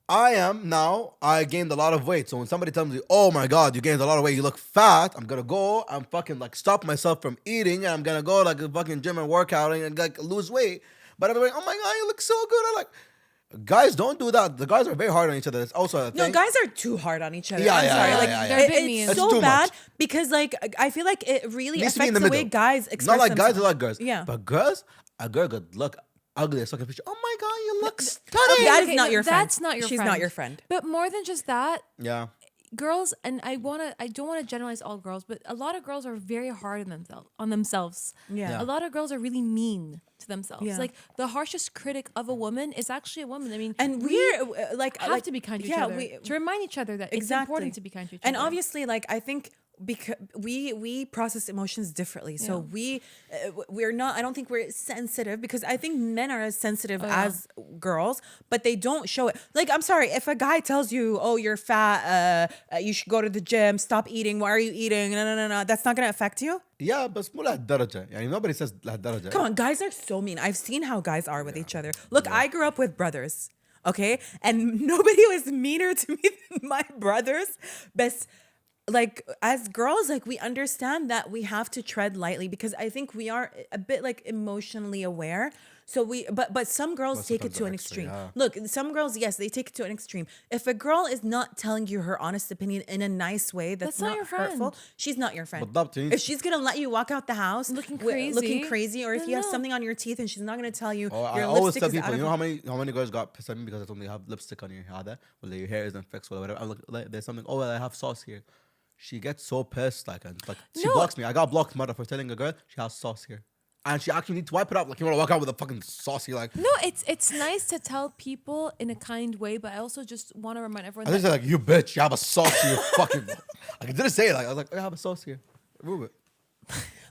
Speaker 1: I am now. I gained a lot of weight. So when somebody tells me, "Oh my God, you gained a lot of weight. You look fat," I'm gonna go. I'm fucking like stop myself from eating, and I'm gonna go like a fucking gym and work out and like lose weight. But everybody, "Oh my God, you look so good." I'm like, guys, don't do that. The guys are very hard on each other. It's also a
Speaker 2: No,
Speaker 1: thing.
Speaker 2: guys are too hard on each other.
Speaker 1: Yeah,
Speaker 2: I'm
Speaker 1: yeah,
Speaker 2: sorry.
Speaker 1: yeah,
Speaker 2: Like,
Speaker 1: yeah, yeah.
Speaker 3: They're a bit mean.
Speaker 2: it's
Speaker 1: It's
Speaker 2: so
Speaker 1: too
Speaker 2: bad
Speaker 1: much.
Speaker 2: because, like, I feel like it really
Speaker 1: Needs to be
Speaker 2: affects
Speaker 1: in
Speaker 2: the
Speaker 1: the
Speaker 2: way
Speaker 1: middle.
Speaker 2: guys
Speaker 1: It's
Speaker 2: express
Speaker 1: not like guys
Speaker 2: themselves.
Speaker 1: are like girls.
Speaker 2: Yeah.
Speaker 1: But girls, a girl could look ugly as fucking picture. Oh my God, you look
Speaker 2: Okay,
Speaker 1: stunning.
Speaker 2: that is
Speaker 3: Okay,
Speaker 2: not
Speaker 3: no,
Speaker 2: your friend.
Speaker 3: that's not your
Speaker 2: She's
Speaker 3: friend.
Speaker 2: not your friend.
Speaker 3: But more than just that,
Speaker 1: Yeah.
Speaker 3: girls, and I don't wanna generalize all girls, but a lot of girls are very hard on themselves.
Speaker 2: Yeah.
Speaker 1: Yeah.
Speaker 3: A lot of girls are really mean to themselves.
Speaker 2: Yeah.
Speaker 3: Like the harshest critic of a woman is actually a woman. I mean,
Speaker 2: And
Speaker 3: we
Speaker 2: we're like
Speaker 3: have to be kind to each other to remind each other that it's important to be kind to each
Speaker 2: and
Speaker 3: other.
Speaker 2: obviously, like, I think because we process emotions differently, so we're not. I don't think we're sensitive because I think men are as sensitive as girls, but they don't show it. Like, I'm sorry, if a guy tells you, "Oh, you're fat, you should go to the gym, stop eating. Why are you eating?" No, that's not gonna affect you.
Speaker 1: Yeah, بس مو لهالدرجة. يعني nobody says لهالدرجة.
Speaker 2: Come on, guys are so mean. I've seen how guys are with each other. Look, I grew up with brothers, okay? And nobody was meaner to me than my brothers. But like as girls, like we understand that we have to tread lightly because I think we are a bit like emotionally aware. So but some girls take it
Speaker 1: sometimes
Speaker 2: to an
Speaker 1: they're extra,
Speaker 2: extreme.
Speaker 1: yeah.
Speaker 2: Look, some girls, yes, they take it to an extreme. If a girl is not telling you her honest opinion in a nice way, that's
Speaker 3: not
Speaker 2: not
Speaker 3: your friend.
Speaker 2: hurtful, she's not your friend.
Speaker 1: بالضبط.
Speaker 2: If she's gonna let you walk out the house
Speaker 3: Looking
Speaker 2: looking
Speaker 3: crazy,
Speaker 2: crazy, or if
Speaker 3: then
Speaker 2: you have
Speaker 3: no.
Speaker 2: something on your teeth and she's not gonna tell you
Speaker 1: Oh, I
Speaker 2: your
Speaker 1: always
Speaker 2: lipstick
Speaker 1: tell
Speaker 2: is
Speaker 1: people,
Speaker 2: out
Speaker 1: you
Speaker 2: of
Speaker 1: know how many girls got pissed at me because I told them they have lipstick on your head, or your hair isn't fixed or whatever. I'm like, there's something. Oh, well, I have sauce here. She gets so pissed, like, and like she
Speaker 3: No.
Speaker 1: blocks me. I got blocked, mother, for telling a girl she has sauce here, and she actually needs to wipe it up. Like, you want to walk out with a fucking sauce here, like.
Speaker 3: No, it's nice to tell people in a kind way, but I also just want to remind everyone
Speaker 1: I just
Speaker 3: that
Speaker 1: said like, you bitch, you have a sauce here, fucking. Like, I didn't say it. Like, I was like, I have a sauce here. Move it.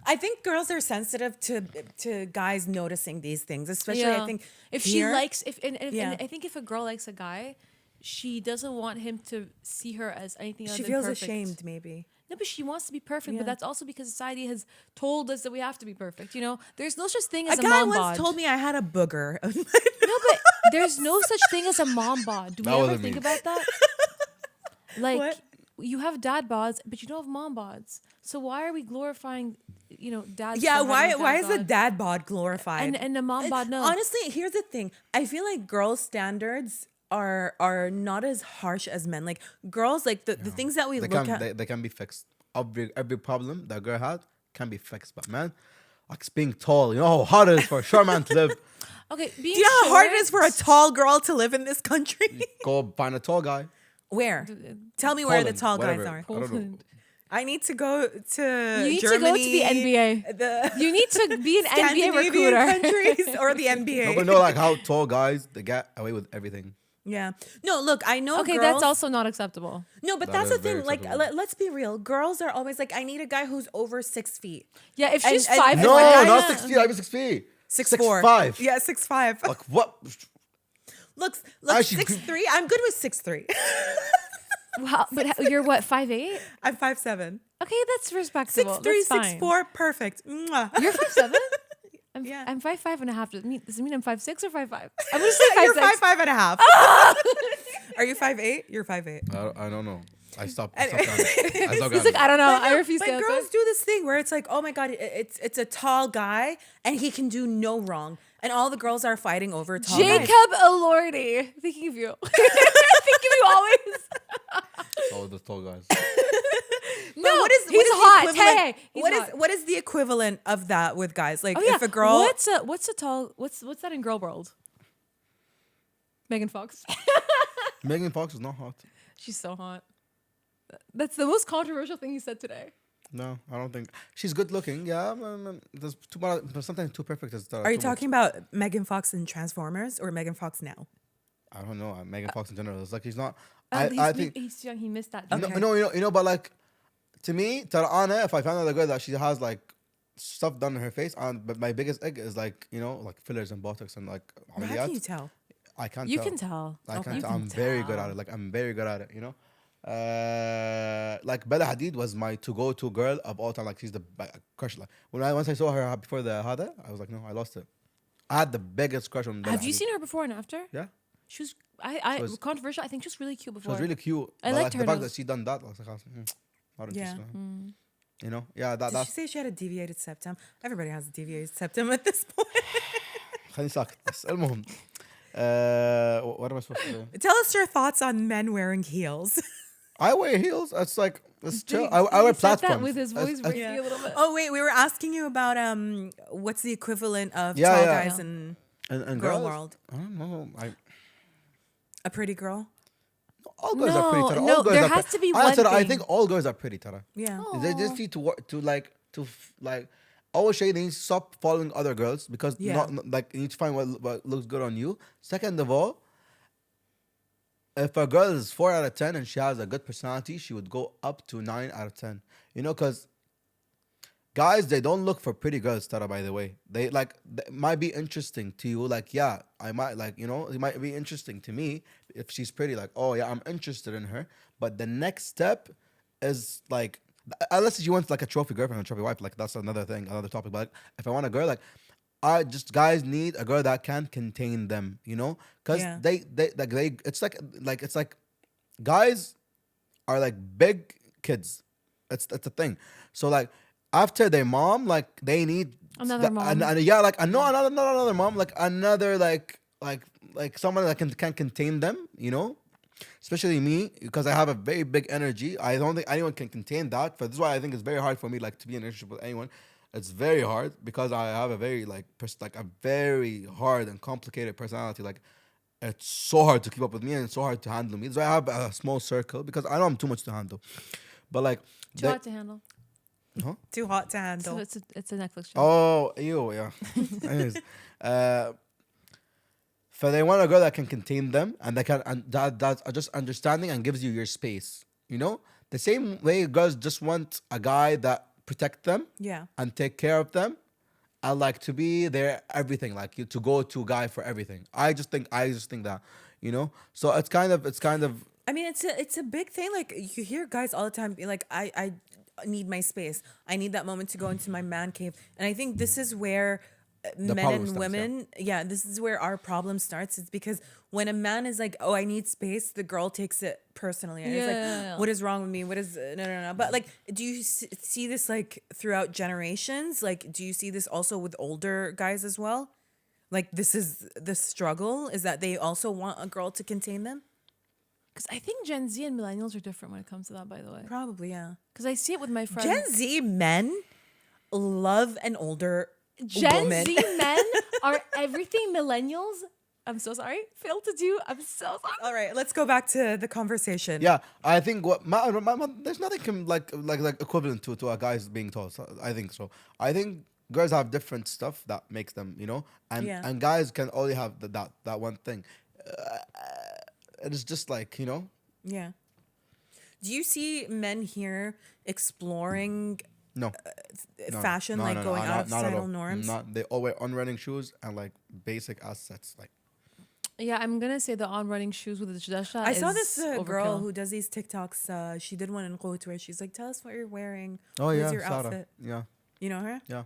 Speaker 2: I think girls are sensitive to guys noticing these things, especially I think
Speaker 3: if
Speaker 2: here,
Speaker 3: she likes and
Speaker 2: Yeah.
Speaker 3: I think if a girl likes a guy, she doesn't want him to see her as anything other
Speaker 2: she
Speaker 3: than
Speaker 2: feels
Speaker 3: perfect.
Speaker 2: ashamed maybe.
Speaker 3: No, but she wants to be perfect.
Speaker 2: Yeah.
Speaker 3: But that's also because society has told us that we have to be perfect. You know, there's no such thing
Speaker 2: A
Speaker 3: as a,
Speaker 2: guy
Speaker 3: mom
Speaker 2: once
Speaker 3: bod.
Speaker 2: told me I had a booger.
Speaker 3: No, but there's no such thing as a mom bod. Do we
Speaker 1: That
Speaker 3: ever
Speaker 1: wasn't
Speaker 3: think
Speaker 1: me.
Speaker 3: about that? Like,
Speaker 2: What?
Speaker 3: you have dad bods, but you don't have mom bods. So why are we glorifying, dads?
Speaker 2: Yeah,
Speaker 3: for having
Speaker 2: why is the
Speaker 3: bod?
Speaker 2: dad bod glorified?
Speaker 3: and the mom bod no?
Speaker 2: Honestly, here's the thing. I feel like girls' standards are not as harsh as men. Like girls, like the things that we
Speaker 1: They
Speaker 2: look
Speaker 1: can
Speaker 2: at.
Speaker 1: they can be fixed. Every problem that girl had can be fixed. But man, like being tall, you know how hard it is for a short man to live.
Speaker 3: Okay, being
Speaker 2: Do you know how hard it is for a
Speaker 3: short-
Speaker 2: tall girl to live in this country?
Speaker 1: Go find a tall guy.
Speaker 2: Where? Tell me where the
Speaker 1: Poland,
Speaker 2: tall guys
Speaker 1: whatever.
Speaker 2: are.
Speaker 1: I don't know.
Speaker 2: I need to go to
Speaker 3: You need
Speaker 2: Germany,
Speaker 3: to go to the NBA.
Speaker 2: the
Speaker 3: You need to be an NBA
Speaker 2: Scandinavian
Speaker 3: recruiter.
Speaker 2: countries, or the NBA.
Speaker 1: No, but know like how tall guys they get away with everything.
Speaker 2: Yeah. No, look, I know
Speaker 3: Okay,
Speaker 2: girls.
Speaker 3: that's also not acceptable.
Speaker 2: No, but
Speaker 1: That
Speaker 2: that's the
Speaker 1: is very
Speaker 2: thing. Like,
Speaker 1: acceptable.
Speaker 2: let's be real. Girls are always like, I need a guy who's over 6 feet.
Speaker 3: Yeah, if
Speaker 2: And-
Speaker 3: she's
Speaker 2: and-
Speaker 3: five,
Speaker 2: and
Speaker 1: No,
Speaker 2: the guy-
Speaker 1: not 6 feet. I'm 6 feet.
Speaker 2: 6'4".
Speaker 1: 6'5".
Speaker 2: Yeah, 6'5".
Speaker 1: Like what?
Speaker 2: Look,
Speaker 1: Actually,
Speaker 2: 6'3". I'm good with 6'3".
Speaker 3: Wow, but you're what 5'8"?
Speaker 2: I'm 5'7".
Speaker 3: Okay, that's respectable.
Speaker 2: 6'3",
Speaker 3: That's fine.
Speaker 2: 6'4", perfect. Mwah.
Speaker 3: You're 5'7". I'm,
Speaker 2: Yeah.
Speaker 3: I'm 5'5" and a half. Does it mean I'm 5'6" or 5'5"? I'm gonna say 5'6".
Speaker 2: You're 5'5" and a half. Are you 5'8"? You're 5'8".
Speaker 1: I don't know. I stopped.
Speaker 2: Anyway.
Speaker 1: I stopped
Speaker 3: He's like, I don't know. I refuse
Speaker 2: But
Speaker 3: to answer.
Speaker 2: girls do this thing where it's like, oh my god, it's a tall guy and he can do no wrong, and all the girls are fighting over tall guys.
Speaker 3: Jacob Elordi, thinking of you. Thinking of you always.
Speaker 1: Oh, the tall guys.
Speaker 2: No, what is
Speaker 3: he's
Speaker 2: what is
Speaker 3: hot.
Speaker 2: the equivalent-
Speaker 3: Hey, he's
Speaker 2: what is
Speaker 3: hot.
Speaker 2: what is the equivalent of that with guys? Like
Speaker 3: Oh yeah.
Speaker 2: if a girl,
Speaker 3: What's that in girl world? Megan Fox.
Speaker 1: Megan Fox is not hot.
Speaker 3: She's so hot. That's the most controversial thing he said today.
Speaker 1: No, I don't think she's good looking. Yeah, there's too much. But sometimes too perfect is.
Speaker 2: are you talking about Megan Fox in Transformers or Megan Fox now?
Speaker 1: I don't know. Megan Fox in general. It's like he's not.
Speaker 3: He's,
Speaker 1: I think.
Speaker 3: he's young. He missed that.
Speaker 2: Okay.
Speaker 1: No, but like, to me, Tarana, if I found out a girl that she has like stuff done in her face, but my biggest egg is like like fillers and botox and like
Speaker 2: How can you
Speaker 1: amaliyat.
Speaker 2: tell?
Speaker 1: I can't.
Speaker 3: You
Speaker 1: tell.
Speaker 3: can tell.
Speaker 1: I
Speaker 2: Okay.
Speaker 1: can't.
Speaker 2: You
Speaker 1: Tell.
Speaker 2: can
Speaker 1: I'm very good
Speaker 2: tell.
Speaker 1: at it. Like I'm very good at it. Like Bella Hadid was my to-go-to girl of all time. Like she's the crush. Like once I saw her before the Hada, I was like, no, I lost it. I had the biggest crush on Bella
Speaker 3: Have you
Speaker 1: Hadid.
Speaker 3: seen her before and after?
Speaker 1: Yeah,
Speaker 3: She was. I
Speaker 1: She was-
Speaker 3: controversial. I think she was really cute
Speaker 1: she
Speaker 3: before.
Speaker 1: was really cute.
Speaker 3: I
Speaker 1: But,
Speaker 3: liked
Speaker 1: like,
Speaker 3: her
Speaker 1: the fact
Speaker 3: nose.
Speaker 1: that she done that, I was like, not
Speaker 2: Yeah.
Speaker 1: interested. You know, yeah,
Speaker 2: Did she
Speaker 1: that's.
Speaker 2: say she had a deviated septum? Everybody has a deviated septum at this point.
Speaker 1: خليني ساكت بس المهم. What am I supposed to say?
Speaker 2: Tell us your thoughts on men wearing heels.
Speaker 1: I wear heels. It's like it's chill.
Speaker 3: He
Speaker 1: I wear
Speaker 3: said
Speaker 1: platforms.
Speaker 3: that with his voice
Speaker 1: It's-
Speaker 3: breaking a little bit.
Speaker 2: Oh wait, we were asking you about what's the equivalent of
Speaker 1: Yeah,
Speaker 2: tall
Speaker 1: yeah.
Speaker 2: guys
Speaker 3: Yeah.
Speaker 2: in
Speaker 1: and
Speaker 2: girl
Speaker 1: girls,
Speaker 2: world?
Speaker 1: I don't know.
Speaker 2: A pretty girl?
Speaker 1: All girls are pretty. Tara.
Speaker 3: No,
Speaker 1: All girls
Speaker 3: there
Speaker 1: are
Speaker 3: has to be
Speaker 1: I
Speaker 3: one
Speaker 1: said I
Speaker 3: thing.
Speaker 1: think all girls are pretty, Tara.
Speaker 2: Yeah.
Speaker 1: They just need to work to like always say they need to stop following other girls because
Speaker 2: Yeah.
Speaker 1: like you need to find what looks good on you. Second of all, if a girl is 4 out of 10 and she has a good personality, she would go up to 9 out of 10. You know, because guys, they don't look for pretty girls, Tara, by the way. They might be interesting to you. Like, yeah, I might it might be interesting to me if she's pretty. Like, oh yeah, I'm interested in her. But the next step is like, unless you want like a trophy girlfriend or a trophy wife, like that's another thing, another topic. But like, if I want a girl, like, guys need a girl that can contain them, you know, because
Speaker 2: Yeah.
Speaker 1: it's like guys are like big kids. It's a thing. So like after their mom, like they need
Speaker 3: Another mom.
Speaker 1: yeah, like another mom, like another like someone that can contain them, you know. Especially me, because I have a very big energy. I don't think anyone can contain that. This is why I think it's very hard for me, like, to be in a relationship with anyone. It's very hard because I have a very a very hard and complicated personality. Like, it's so hard to keep up with me and it's so hard to handle me. So I have a small circle because I know I'm too much to handle. But like,
Speaker 3: Too hot to handle.
Speaker 2: Too hot to handle.
Speaker 3: So it's a Netflix show.
Speaker 1: oh, ew, yeah. Anyways, so they want a girl that can contain them and that's just understanding and gives you your space. You know, the same way girls just want a guy that protect them
Speaker 2: Yeah.
Speaker 1: and take care of them and like to be their everything, like you to go to guy for everything. I just think that, So it's kind of
Speaker 2: I mean, it's a big thing. Like you hear guys all the time be like, I need my space. I need that moment to go into my man cave. And I think this is where men
Speaker 1: problem
Speaker 2: and
Speaker 1: starts,
Speaker 2: women, yeah, this is where our problem starts. It's because when a man is like, oh, I need space, the girl takes it personally. And it's
Speaker 3: Yeah.
Speaker 2: like, what is wrong with me? What is, no. But like, do you see this like throughout generations? Like, do you see this also with older guys as well? Like, this is the struggle is that they also want a girl to contain them?
Speaker 3: Because I think Gen Z and millennials are different when it comes to that, by the way.
Speaker 2: Probably, yeah.
Speaker 3: Because I see it with my friends.
Speaker 2: Gen Z men love an older
Speaker 3: Gen
Speaker 2: woman.
Speaker 3: Z men are everything millennials, I'm so sorry, fail to do. I'm so sorry.
Speaker 2: All right, let's go back to the conversation.
Speaker 1: Yeah, I think there's nothing like equivalent to a guy's being tall. So I think so. I think girls have different stuff that makes them, and
Speaker 2: Yeah.
Speaker 1: and guys can only have that one thing. It's just like
Speaker 2: Yeah. Do you see men here exploring
Speaker 1: no. No,
Speaker 2: fashion,
Speaker 1: no,
Speaker 2: like
Speaker 1: no,
Speaker 2: going
Speaker 1: no,
Speaker 2: out of
Speaker 1: not at
Speaker 2: societal
Speaker 1: all.
Speaker 2: norms?
Speaker 1: Not they all wear unrunning shoes and like basic assets like.
Speaker 3: Yeah, I'm gonna say the on-running shoes with the jadasha.
Speaker 2: I saw this girl
Speaker 3: overkill.
Speaker 2: who does these TikToks. She did one in Qut where she's like, "Tell us what you're wearing.
Speaker 1: Oh
Speaker 2: What's
Speaker 1: yeah,
Speaker 2: your
Speaker 1: Sarah.
Speaker 2: outfit?"
Speaker 1: Yeah,
Speaker 2: You know her?
Speaker 1: yeah.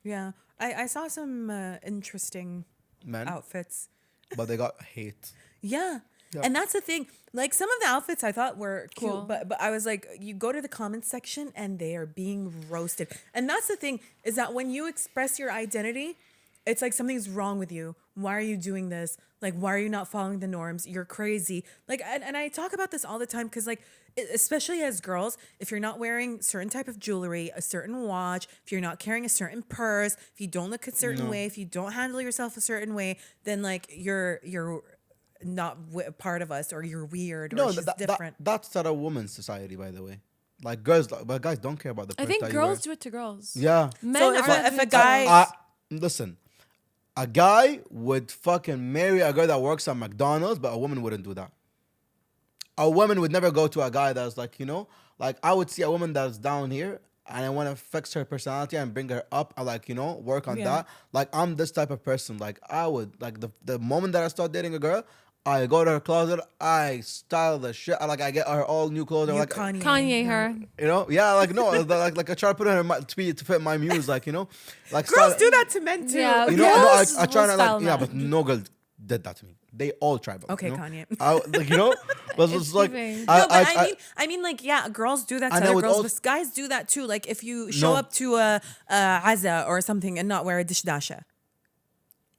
Speaker 2: Yeah. I saw some interesting
Speaker 1: Men,
Speaker 2: outfits.
Speaker 1: but they got hate.
Speaker 2: Yeah.
Speaker 1: Yeah.
Speaker 2: And that's the thing. Like some of the outfits I thought were cute,
Speaker 3: Cool.
Speaker 2: but I was like, you go to the comments section and they are being roasted. And that's the thing is that when you express your identity, it's like something's wrong with you. Why are you doing this? Like, why are you not following the norms? You're crazy. Like, and I talk about this all the time because, like, especially as girls, if you're not wearing certain type of jewelry, a certain watch, if you're not carrying a certain purse, if you don't look a certain way, if you don't handle yourself a certain way, then like you're not part of us, or you're weird, or
Speaker 1: No,
Speaker 2: it's just different.
Speaker 1: that's not a woman's society, by the way. Like girls, but guys don't care about the.
Speaker 3: I
Speaker 1: purse
Speaker 3: think
Speaker 1: that you
Speaker 3: girls
Speaker 1: wear.
Speaker 3: do it to girls.
Speaker 1: Yeah.
Speaker 3: Men
Speaker 2: So
Speaker 3: are
Speaker 2: if
Speaker 3: not
Speaker 2: a
Speaker 3: doing it to
Speaker 2: guy-
Speaker 3: girls.
Speaker 1: Listen, a guy would fucking marry a girl that works at McDonald's, but a woman wouldn't do that. A woman would never go to a guy that's like, like I would see a woman that's down here and I want to fix her personality and bring her up and like, work on
Speaker 2: Yeah.
Speaker 1: that. Like I'm this type of person. Like I would, like the moment that I start dating a girl, I go to her closet, I style the shit. I get her all new clothes.
Speaker 2: You
Speaker 1: Like,
Speaker 3: Kanye her.
Speaker 1: yeah, like no, like I try to put her in to fit my muse, like like
Speaker 2: Girls
Speaker 1: style-
Speaker 2: do that to men too.
Speaker 3: Yeah.
Speaker 1: no,
Speaker 3: Girls
Speaker 1: I try
Speaker 3: will
Speaker 1: to like,
Speaker 3: style
Speaker 1: yeah,
Speaker 3: match.
Speaker 1: but no girl did that to me. They all tried. But,
Speaker 2: Okay, Kanye.
Speaker 1: I, like, but it's like,
Speaker 3: giving.
Speaker 2: No, but I mean, like, yeah, girls do that to
Speaker 1: And I
Speaker 2: other
Speaker 1: would
Speaker 2: girls,
Speaker 1: also-
Speaker 2: but guys do that too. Like, if you show
Speaker 1: No.
Speaker 2: up to a Aza or something and not wear a dishdasha.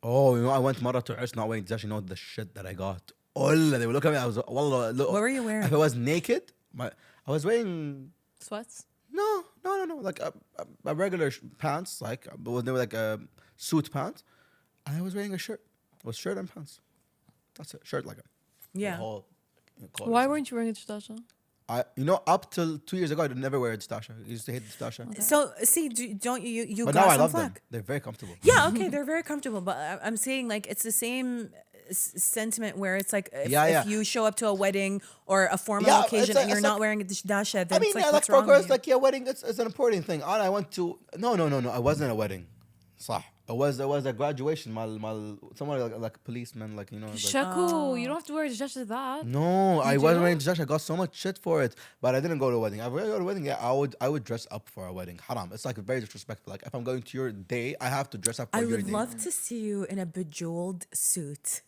Speaker 1: oh, I went Mara to Urs not wearing dash. The shit that I got. Wallah, they would look at me. I was, wallah, look.
Speaker 2: What were you wearing?
Speaker 1: If I was naked, I was wearing
Speaker 3: Sweats.
Speaker 1: no, like a regular pants, like but they were like a suit pants, and I was wearing a shirt. It was shirt and pants. That's it, shirt like a
Speaker 2: Yeah.
Speaker 1: whole.
Speaker 3: Why weren't you wearing a jadasha?
Speaker 1: Up till 2 years ago, I never wear a distasha. I used to hate distasha.
Speaker 2: So, see, don't you
Speaker 1: But
Speaker 2: got
Speaker 1: now I
Speaker 2: some
Speaker 1: love
Speaker 2: flack?
Speaker 1: them. They're very comfortable.
Speaker 2: Yeah, okay, they're very comfortable, but I'm saying like it's the same sentiment where it's like if you show up to a wedding or a formal
Speaker 1: Yeah,
Speaker 2: occasion
Speaker 1: it's
Speaker 2: and you're
Speaker 1: like-
Speaker 2: not wearing a dishdasha, then
Speaker 1: I mean,
Speaker 2: it's like
Speaker 1: yeah,
Speaker 2: what's
Speaker 1: like for
Speaker 2: wrong
Speaker 1: girls,
Speaker 2: with you?
Speaker 1: like yeah, wedding. It's an important thing. And I went to no. I wasn't at a wedding. صح. It was a graduation. Someone like a policeman, like like,
Speaker 3: Shaku, you don't have to wear a jadasha to that.
Speaker 1: no, I wasn't
Speaker 3: do?
Speaker 1: wearing distasha. I got so much shit for it, but I didn't go to a wedding. If I go to a wedding, yeah, I would dress up for a wedding. Haram. It's like very disrespectful. Like if I'm going to your day, I have to dress up for
Speaker 2: I
Speaker 1: your
Speaker 2: would
Speaker 1: day.
Speaker 2: love to see you in a bejeweled suit,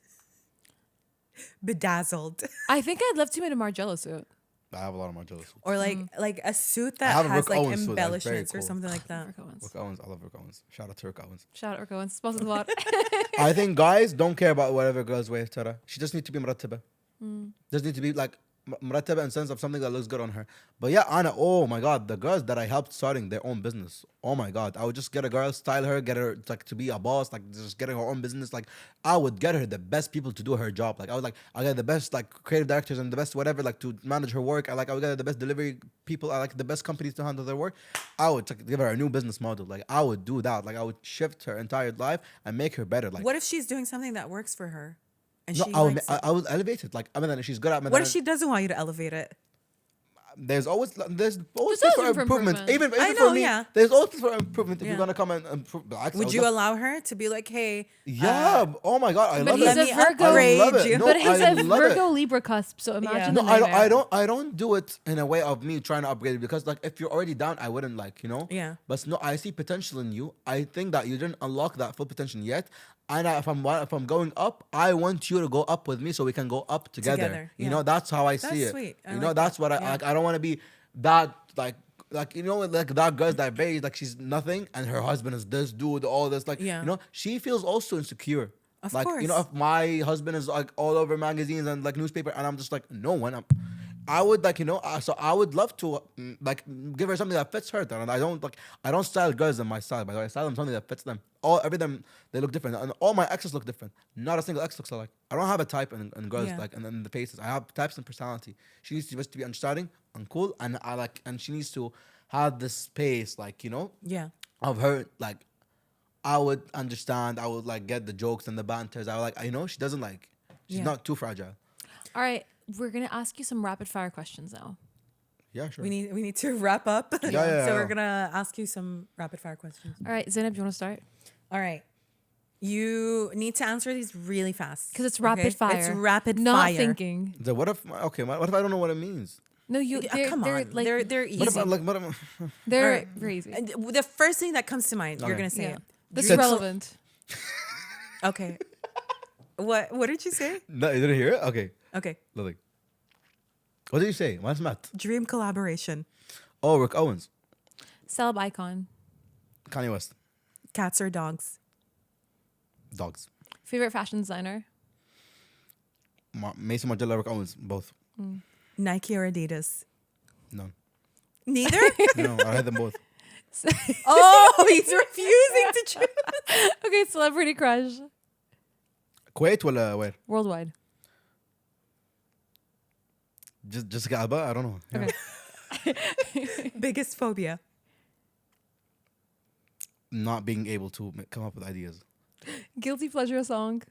Speaker 2: bedazzled,
Speaker 3: I think I'd love to meet a Margiela suit.
Speaker 1: I have a lot of my jealous.
Speaker 2: or like a suit
Speaker 1: I
Speaker 2: that
Speaker 1: have a
Speaker 2: has
Speaker 1: Rick
Speaker 2: like
Speaker 1: Owens suit, that's very
Speaker 2: embellishments or
Speaker 1: cool.
Speaker 2: something like that.
Speaker 3: Rick Owens.
Speaker 1: Rick Owens, I love Rick Owens. Shout out to Rick Owens.
Speaker 3: Shout out Rick Owens. Sponsored what?
Speaker 1: I think guys don't care about whatever girls wear, Tara. She just need to be murattaba. Just need to be like murattaba in sense of something that looks good on her. But yeah, Anna, oh my God, the girls that I helped starting their own business. Oh my God, I would just get a girl, style her, get her like to be a boss, like just getting her own business. Like I would get her the best people to do her job. Like I get the best like creative directors and the best whatever like to manage her work. I would get her the best delivery people. I like the best companies to handle their work. I would like, give her a new business model. Like I would do that. Like I would shift her entire life and make her better. Like
Speaker 2: What if she's doing something that works for her, and
Speaker 1: no,
Speaker 2: she
Speaker 1: I would,
Speaker 2: likes it?
Speaker 1: I would elevate it. Like I mean, she's good at.
Speaker 2: What if she doesn't want you to elevate it?
Speaker 1: there's always space
Speaker 3: There's
Speaker 1: for
Speaker 3: always room for
Speaker 1: improvement.
Speaker 3: improvement.
Speaker 1: Even
Speaker 2: I
Speaker 1: for
Speaker 2: know,
Speaker 1: me,
Speaker 2: yeah.
Speaker 1: there's always space for improvement if
Speaker 2: Yeah.
Speaker 1: you're gonna come and improve.
Speaker 2: Would you allow her to be like, hey,
Speaker 1: Yeah. Oh my god, I
Speaker 3: But
Speaker 1: love
Speaker 3: he's
Speaker 1: it.
Speaker 3: a
Speaker 2: me
Speaker 3: Virgo.
Speaker 1: I love
Speaker 2: upgrade
Speaker 1: it.
Speaker 2: you.
Speaker 1: No,
Speaker 3: but he's
Speaker 1: I
Speaker 3: a
Speaker 1: love
Speaker 3: Virgo
Speaker 1: it.
Speaker 3: Libra cusp, so imagine
Speaker 1: No,
Speaker 3: the
Speaker 1: I
Speaker 3: nightmare.
Speaker 1: don't do it in a way of me trying to upgrade it because like if you're already down, I wouldn't
Speaker 2: Yeah.
Speaker 1: But no, I see potential in you. I think that you didn't unlock that full potential yet. And if I'm going up, I want you to go up with me so we can go up together.
Speaker 2: Together,
Speaker 1: You
Speaker 2: yeah.
Speaker 1: know, that's how I see
Speaker 2: That's
Speaker 1: it.
Speaker 2: sweet. I
Speaker 1: You
Speaker 2: like
Speaker 1: know, that's
Speaker 2: that.
Speaker 1: what I
Speaker 2: Yeah.
Speaker 1: like. I don't want to be that like you know like that girl that very like she's nothing and her husband is this dude all this like
Speaker 2: Yeah.
Speaker 1: you know she feels also insecure.
Speaker 2: Of
Speaker 1: Like you know
Speaker 2: course.
Speaker 1: if my husband is like all over magazines and like newspaper and I'm just like no one I would like so I would love to like give her something that fits her and I don't style girls in my style by the way I style them something that fits them every them they look different and all my exes look different not a single ex looks alike I don't have a type in girls
Speaker 2: Yeah.
Speaker 1: like and in the faces I have types and personality she needs to just to be understanding and cool and I like and she needs to have this space like
Speaker 2: Yeah.
Speaker 1: of her like I would understand I would like get the jokes and the banters I would like she doesn't like she's
Speaker 2: Yeah.
Speaker 1: not too fragile.
Speaker 3: All right, we're gonna ask you some rapid fire questions now.
Speaker 1: Yeah, sure.
Speaker 2: We need to wrap up.
Speaker 1: yeah,
Speaker 2: So we're
Speaker 1: yeah.
Speaker 2: gonna ask you some rapid fire questions.
Speaker 3: All right, Zainab, do you want to start?
Speaker 2: All right. You need to answer these really fast.
Speaker 3: Because it's
Speaker 2: okay?
Speaker 3: rapid fire.
Speaker 2: It's rapid
Speaker 3: Not
Speaker 2: fire.
Speaker 3: thinking.
Speaker 1: What if I don't know what it means?
Speaker 3: No, you.
Speaker 2: Yeah, come on.
Speaker 3: Like,
Speaker 2: they're easy.
Speaker 1: What if what if,
Speaker 3: they're
Speaker 2: All right.
Speaker 3: very easy.
Speaker 2: And the first thing that comes to mind, you're
Speaker 1: Okay.
Speaker 2: gonna say
Speaker 3: Yeah.
Speaker 2: it.
Speaker 3: This is
Speaker 1: Dream-
Speaker 3: relevant.
Speaker 2: Okay. What did you say?
Speaker 1: no, you didn't hear it? Okay.
Speaker 2: Okay.
Speaker 1: Lily. What did you say? What's Matt?
Speaker 2: Dream collaboration.
Speaker 1: Oh, Rick Owens.
Speaker 3: Celeb icon.
Speaker 1: Kanye West.
Speaker 2: Cats or dogs?
Speaker 1: Dogs.
Speaker 3: Favorite fashion designer.
Speaker 1: Mason Margiela, Rick Owens. Both.
Speaker 2: Nike or Adidas?
Speaker 1: No.
Speaker 2: Neither?
Speaker 1: No, I had them both.
Speaker 2: Oh, he's refusing to choose.
Speaker 3: Okay, celebrity crush.
Speaker 1: Kuwait ولا where?
Speaker 3: Worldwide.
Speaker 1: Just Jessica Alba? I don't know. Yeah.
Speaker 3: Okay.
Speaker 2: Biggest phobia?
Speaker 1: Not being able to come up with ideas.
Speaker 3: Guilty pleasure song.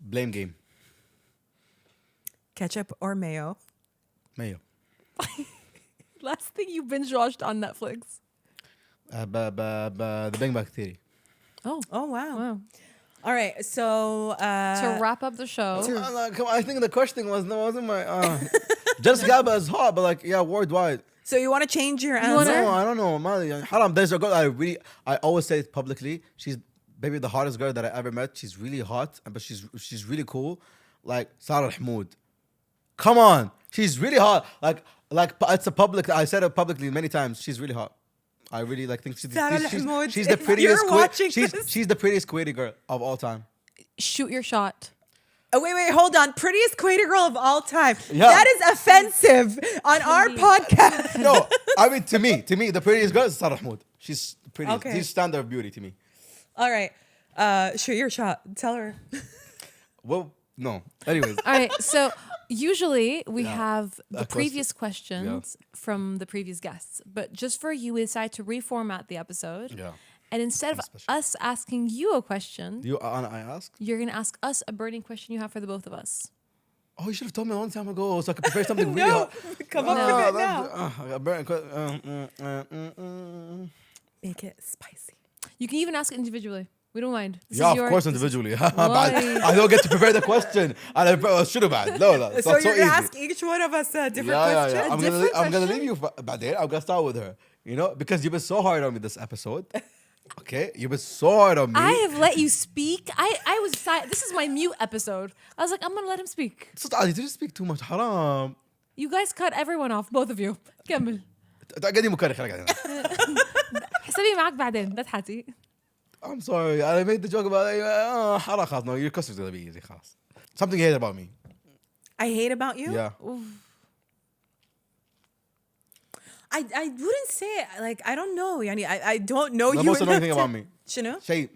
Speaker 1: Blame game.
Speaker 2: Ketchup or mayo?
Speaker 1: Mayo.
Speaker 3: Last thing you binge watched on Netflix.
Speaker 1: The Big Bang Theory.
Speaker 3: Oh,
Speaker 2: Oh, wow.
Speaker 3: wow.
Speaker 2: All right. So,
Speaker 3: To wrap up the show.
Speaker 1: Come on, I think the question wasn't my. Jessica Alba is hot, but like, yeah, worldwide.
Speaker 2: so you want to change your
Speaker 3: wanna-
Speaker 2: answer?
Speaker 1: No, I don't know. Man, Haram, there's a girl I always say it publicly. She's maybe the hottest girl that I ever met. She's really hot, but she's really cool. Like Sarah Mahmoud. Come on, she's really hot. Like it's a public. I said it publicly many times. She's really hot. I really like think
Speaker 2: Sarah Mahmoud,
Speaker 1: she's the
Speaker 2: if
Speaker 1: prettiest.
Speaker 2: you're watching this-
Speaker 1: She's the prettiest Kuwaiti girl of all time.
Speaker 3: Shoot your shot.
Speaker 2: Oh, wait, hold on. Prettiest Kuwaiti girl of all time.
Speaker 1: Yeah.
Speaker 2: That is offensive on our podcast.
Speaker 1: No, I mean to me, the prettiest girl is Sarah Mahmoud. She's the prettiest.
Speaker 2: Okay.
Speaker 1: She's standard of beauty to me.
Speaker 2: All right. Shoot your shot. Tell her.
Speaker 1: Well, no. Anyways,
Speaker 3: All right. So usually we
Speaker 1: Yeah.
Speaker 3: have the
Speaker 1: question.
Speaker 3: previous questions from the previous guests, but just for you, we decided to reformat the episode.
Speaker 1: yeah.
Speaker 3: And instead of
Speaker 1: Special.
Speaker 3: us asking you a question,
Speaker 1: You I ask.
Speaker 3: you're gonna ask us a burning question you have for the both of us.
Speaker 1: Oh, you should have told me a long time ago so I could prepare something really
Speaker 2: No,
Speaker 1: hot.
Speaker 2: come up with it now. Make it spicy.
Speaker 3: You can even ask it individually. We don't mind. This
Speaker 1: Yeah,
Speaker 3: is
Speaker 1: of course,
Speaker 3: this is-
Speaker 1: individually.
Speaker 3: Why?
Speaker 1: I don't get to prepare the question. And I should have had. No, it's
Speaker 2: So
Speaker 1: not
Speaker 2: you're
Speaker 1: so
Speaker 2: gonna
Speaker 1: easy.
Speaker 2: ask each one of us a different
Speaker 1: Yeah.
Speaker 2: question.
Speaker 1: I'm gonna leave you بعدين. I'm gonna start with her. Because you've been so hard on me this episode. Okay, you've been so hard on me.
Speaker 3: I have let you speak. I was this is my mute episode. I was like, I'm gonna let him speak.
Speaker 1: So you didn't speak too much. حرام.
Speaker 3: You guys cut everyone off, both of you. كمل.
Speaker 1: قاعدين مكرر خليك.
Speaker 3: حسابي معك بعدين. That's حاتي.
Speaker 1: I'm sorry. I made the joke about حرام خلاص. No, your customer's gonna be easy. خلاص. Something you hate about me.
Speaker 2: I hate about you?
Speaker 1: Yeah.
Speaker 2: I wouldn't say it. Like, I don't know. Yani, I don't know
Speaker 1: The
Speaker 2: you
Speaker 1: most annoying
Speaker 2: enough
Speaker 1: thing
Speaker 2: to-
Speaker 1: about me.
Speaker 2: شنو?
Speaker 1: شيء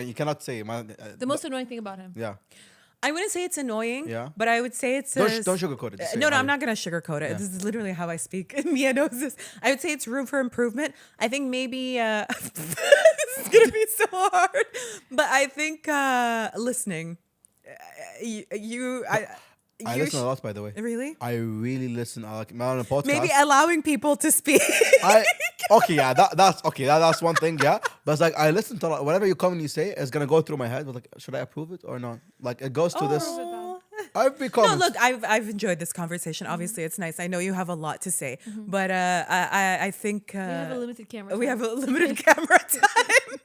Speaker 1: you cannot say.
Speaker 3: The most annoying thing about him.
Speaker 1: Yeah.
Speaker 2: I wouldn't say it's annoying.
Speaker 1: Yeah.
Speaker 2: But I would say it's
Speaker 1: Don't sugarcoat it. Just say
Speaker 2: No,
Speaker 1: it.
Speaker 2: I'm not gonna sugarcoat it.
Speaker 1: Yeah.
Speaker 2: This is literally how I speak. Mia knows this. I would say it's room for improvement. I think maybe this is gonna be so hard. But I think listening
Speaker 1: I listen a lot, by the way.
Speaker 2: Really?
Speaker 1: I really listen. I like on a podcast.
Speaker 2: Maybe allowing people to speak.
Speaker 1: Okay, yeah, that's okay. That's one thing, yeah. But it's like I listen to whatever you come and you say is gonna go through my head. But like, should I approve it or not? Like it goes to this. I've become.
Speaker 2: No, look, I've enjoyed this conversation. Obviously, it's nice. I know you have a lot to say, but I think
Speaker 3: We have a limited camera.
Speaker 2: we
Speaker 3: time.
Speaker 2: have a limited camera time.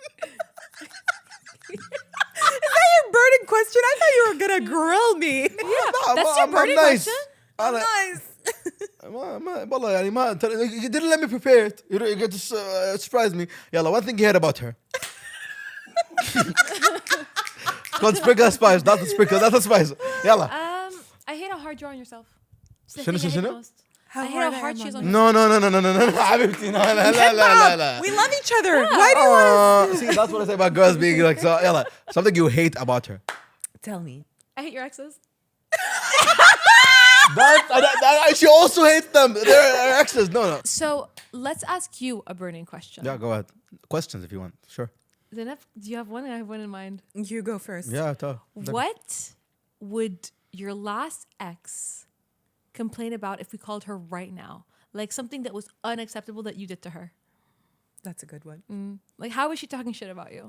Speaker 2: Is that your burning question? I thought you were gonna grill me.
Speaker 1: Yeah,
Speaker 3: that's your burning question?
Speaker 2: Nice.
Speaker 1: والله يعني ما you didn't let me prepare it. You get to surprise me. يلا, one thing you heard about her. It's called sprinkle spice, not the sprinkle, not the spice. يلا.
Speaker 3: I hate how hard you're on yourself. It's the
Speaker 1: شنو
Speaker 3: thing I hate
Speaker 1: شنو؟
Speaker 3: most.
Speaker 2: How
Speaker 3: I hate how
Speaker 2: hard I
Speaker 3: hard
Speaker 2: am
Speaker 3: she is
Speaker 2: on
Speaker 3: on
Speaker 1: No, حبيبتي, no, لا.
Speaker 2: We love each other. Why do you want
Speaker 1: See, that's what I say about girls being like, so, يلا, something you hate about her.
Speaker 2: to tell me?
Speaker 3: I hate your exes.
Speaker 1: She also hates them. They're her exes. No.
Speaker 3: So let's ask you a burning question.
Speaker 1: Yeah, go ahead. Questions if you want. Sure.
Speaker 3: Zainab, do you have one? I have one in mind.
Speaker 2: You go first.
Speaker 1: Yeah, tell.
Speaker 3: What would your last ex complain about if we called her right now? Like something that was unacceptable that you did to her.
Speaker 2: That's a good one.
Speaker 3: Like how is she talking shit about you?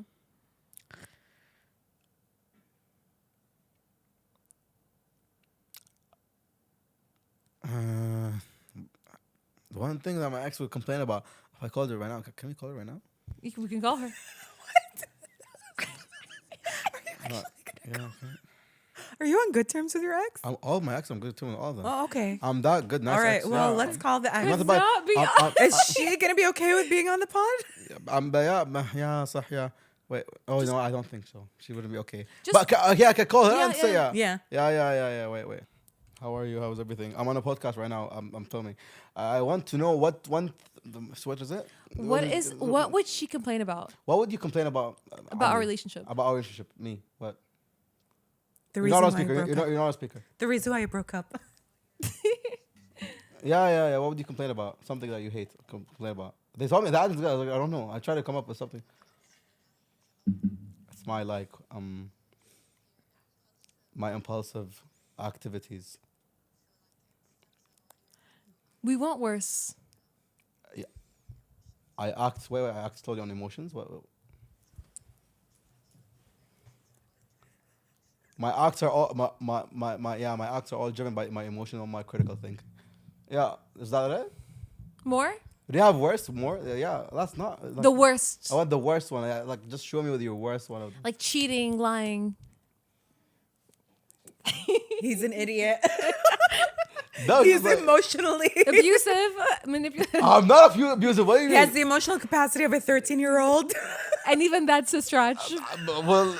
Speaker 1: The one thing that my ex would complain about if I called her right now. Can we call her right now?
Speaker 3: We can call her.
Speaker 1: Yeah. Okay.
Speaker 2: Are you on good terms with your ex?
Speaker 1: All my ex, I'm good too with all of them.
Speaker 2: Oh, okay.
Speaker 1: I'm that good. Nice
Speaker 2: All right.
Speaker 1: ex,
Speaker 2: Well,
Speaker 1: yeah.
Speaker 2: let's call the ex.
Speaker 1: I'm not
Speaker 3: It's
Speaker 1: about-
Speaker 3: not be-
Speaker 2: Is she gonna be okay with being on the pod?
Speaker 1: yeah, صح, yeah. Wait. Oh no, I don't think so. She wouldn't be okay.
Speaker 3: Just-
Speaker 1: But I can call her
Speaker 3: Yeah,
Speaker 1: and say
Speaker 3: yeah.
Speaker 1: yeah.
Speaker 2: Yeah.
Speaker 1: Wait. How are you? How's everything? I'm on a podcast right now. I'm filming. I want to know what is it?
Speaker 3: What would she complain about?
Speaker 1: What would you complain about?
Speaker 3: About our relationship.
Speaker 1: About our relationship. Me. What?
Speaker 2: The
Speaker 1: You're
Speaker 2: reason
Speaker 1: not on
Speaker 2: why I
Speaker 1: speaker.
Speaker 2: broke up.
Speaker 1: You're not on speaker.
Speaker 2: The reason why I broke up.
Speaker 1: Yeah. What would you complain about? Something that you hate. Complain about. They told me that. I was like, I don't know. I try to come up with something. It's my my impulsive activities.
Speaker 3: We want worse.
Speaker 1: I act slowly on emotions. What? My acts are all my acts are all driven by my emotional, my critical thinking. Yeah, is that it?
Speaker 3: More?
Speaker 1: Do you have worse? More? Yeah, that's not like,
Speaker 3: The worst.
Speaker 1: I want the worst one. Yeah, like just show me with your worst one.
Speaker 3: Like cheating, lying.
Speaker 2: He's an idiot.
Speaker 1: No,
Speaker 2: He's
Speaker 1: but
Speaker 2: emotionally.
Speaker 3: Abusive, manipulative.
Speaker 1: I'm not abusive. What do you
Speaker 2: He
Speaker 1: mean?
Speaker 2: has the emotional capacity of a 13-year-old.
Speaker 3: And even that's a stretch.
Speaker 1: Well,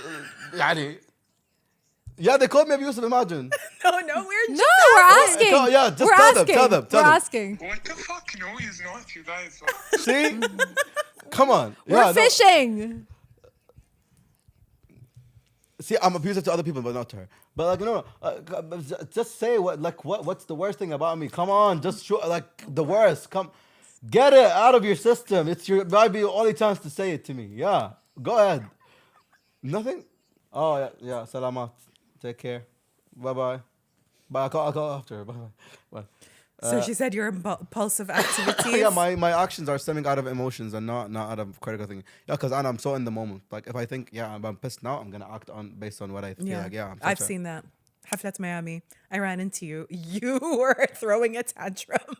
Speaker 1: يعني. Yeah, they called me abusive. Imagine.
Speaker 2: No, we're
Speaker 3: No, we're asking.
Speaker 1: Yeah, just
Speaker 3: we're
Speaker 1: tell them,
Speaker 3: asking.
Speaker 1: tell them, tell
Speaker 3: we're
Speaker 1: them.
Speaker 3: asking.
Speaker 4: What the fuck? No, he's not, you guys.
Speaker 1: See? Come on.
Speaker 3: We're
Speaker 1: Yeah, no.
Speaker 3: fishing.
Speaker 1: See, I'm abusive to other people, but not to her. But like, just say what's the worst thing about me? Come on, just show the worst. Come, get it out of your system. Might be your only chance to say it to me. Yeah, go ahead. Nothing. Oh yeah. Salamat. Take care. Bye. I'll call after her. Bye.
Speaker 2: So she said your impulsive activities.
Speaker 1: Yeah, my actions are stemming out of emotions and not out of critical thinking. Yeah, because I'm so in the moment. Like if I think, I'm pissed now, I'm gonna act based on what I feel like. Yeah,
Speaker 2: I've seen that. Haflat Miami. I ran into you. You were throwing a tantrum.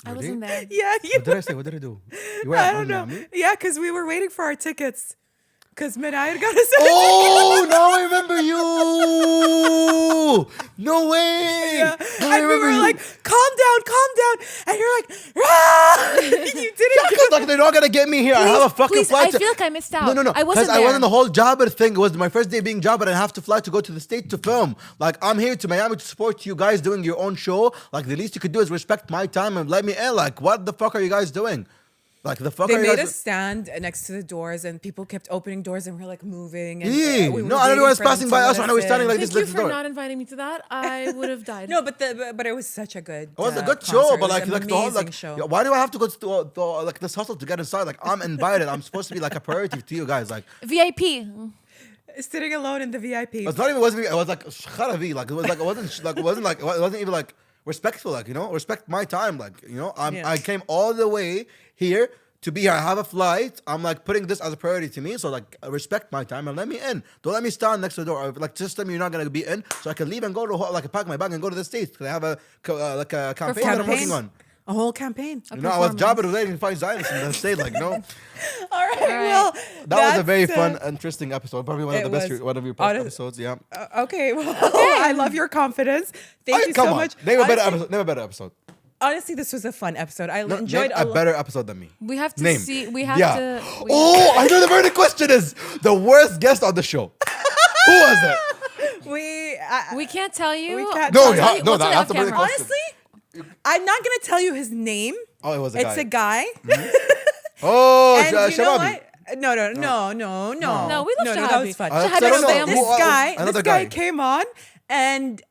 Speaker 3: I wasn't there.
Speaker 2: Yeah,
Speaker 1: What did I say? What did I do? You were
Speaker 2: I
Speaker 1: at
Speaker 2: don't know.
Speaker 1: Miami?
Speaker 2: Yeah, because we were waiting for our tickets. Because Minayar got us.
Speaker 1: Oh, now I remember you. No way.
Speaker 2: Yeah.
Speaker 1: Now I
Speaker 2: And we
Speaker 1: remember
Speaker 2: were
Speaker 1: you.
Speaker 2: like, calm down. And you're like, ah! You didn't
Speaker 1: Because like they're not gonna get me here. I have a fucking
Speaker 3: Please,
Speaker 1: flight.
Speaker 3: I feel like I missed out.
Speaker 1: No.
Speaker 3: I wasn't
Speaker 1: I
Speaker 3: there.
Speaker 1: was in the whole Jabber thing. It was my first day being Jabber and I have to fly to go to the States to film. Like I'm here to Miami to support you guys doing your own show. Like the least you could do is respect my time and let me in. Like what the fuck are you guys doing? Like the fuck
Speaker 2: They
Speaker 1: are you
Speaker 2: made
Speaker 1: guys
Speaker 2: us stand next to the doors, and people kept opening doors, and we're like moving. And
Speaker 1: Yeah.
Speaker 2: we were
Speaker 1: No, and everyone's
Speaker 2: waiting for them
Speaker 1: passing
Speaker 2: to
Speaker 1: by
Speaker 2: let
Speaker 1: us when I was standing
Speaker 2: in.
Speaker 1: like this
Speaker 3: Thank you
Speaker 1: next
Speaker 3: for
Speaker 1: door.
Speaker 3: not inviting me to that. I would have died.
Speaker 2: No, but it was such a good.
Speaker 1: It was a good
Speaker 2: concert.
Speaker 1: show,
Speaker 2: It
Speaker 1: but
Speaker 2: was
Speaker 1: like
Speaker 2: an
Speaker 1: the whole
Speaker 2: amazing
Speaker 1: like
Speaker 2: show.
Speaker 1: yeah, why do I have to go to like this hustle to get inside? Like I'm invited. I'm supposed to be like a priority to you guys. Like
Speaker 3: VIP.
Speaker 2: Sitting alone in the VIP.
Speaker 1: It's not even wasn't. It was like kharavi. Like it was like it wasn't even like respectful. Like respect my time. Like I came all the way here to be here. I have a flight. I'm like putting this as a priority to me. So like respect my time and let me in. Don't let me stand next to the door. Or, like just tell me you're not gonna be in, so I can leave and go to like pack my bag and go to the States because I have a campaign that I'm working on.
Speaker 2: A whole campaign.
Speaker 1: I was Jabir waiting to find Zionist in the state. Like no.
Speaker 2: All right. Well,
Speaker 1: That was a very fun, interesting episode. Probably one of the best, one of your episodes. Yeah.
Speaker 2: Okay. Well, I love your confidence. Thank you so much.
Speaker 1: Name a better episode.
Speaker 2: Honestly, this was a fun episode. I
Speaker 1: Enjoyed
Speaker 2: enjoyed
Speaker 1: a better episode than me.
Speaker 3: We have to
Speaker 1: Name.
Speaker 3: see. We have
Speaker 1: Yeah.
Speaker 3: to.
Speaker 1: I know the very question is the worst guest on the show. Who was it?
Speaker 3: We can't tell you.
Speaker 2: We can't
Speaker 1: No,
Speaker 2: tell
Speaker 1: you
Speaker 2: you.
Speaker 1: that have to bring the question.
Speaker 2: Honestly, I'm not gonna tell you his name.
Speaker 1: Oh, it was a
Speaker 2: It's
Speaker 1: guy.
Speaker 2: a guy.
Speaker 1: Oh,
Speaker 2: And you know
Speaker 1: Shababi.
Speaker 2: what? No.
Speaker 3: No, we love
Speaker 2: That
Speaker 3: Shahabi.
Speaker 2: was fun.
Speaker 1: I don't know.
Speaker 2: This
Speaker 1: Another
Speaker 2: guy
Speaker 1: guy.
Speaker 2: came on and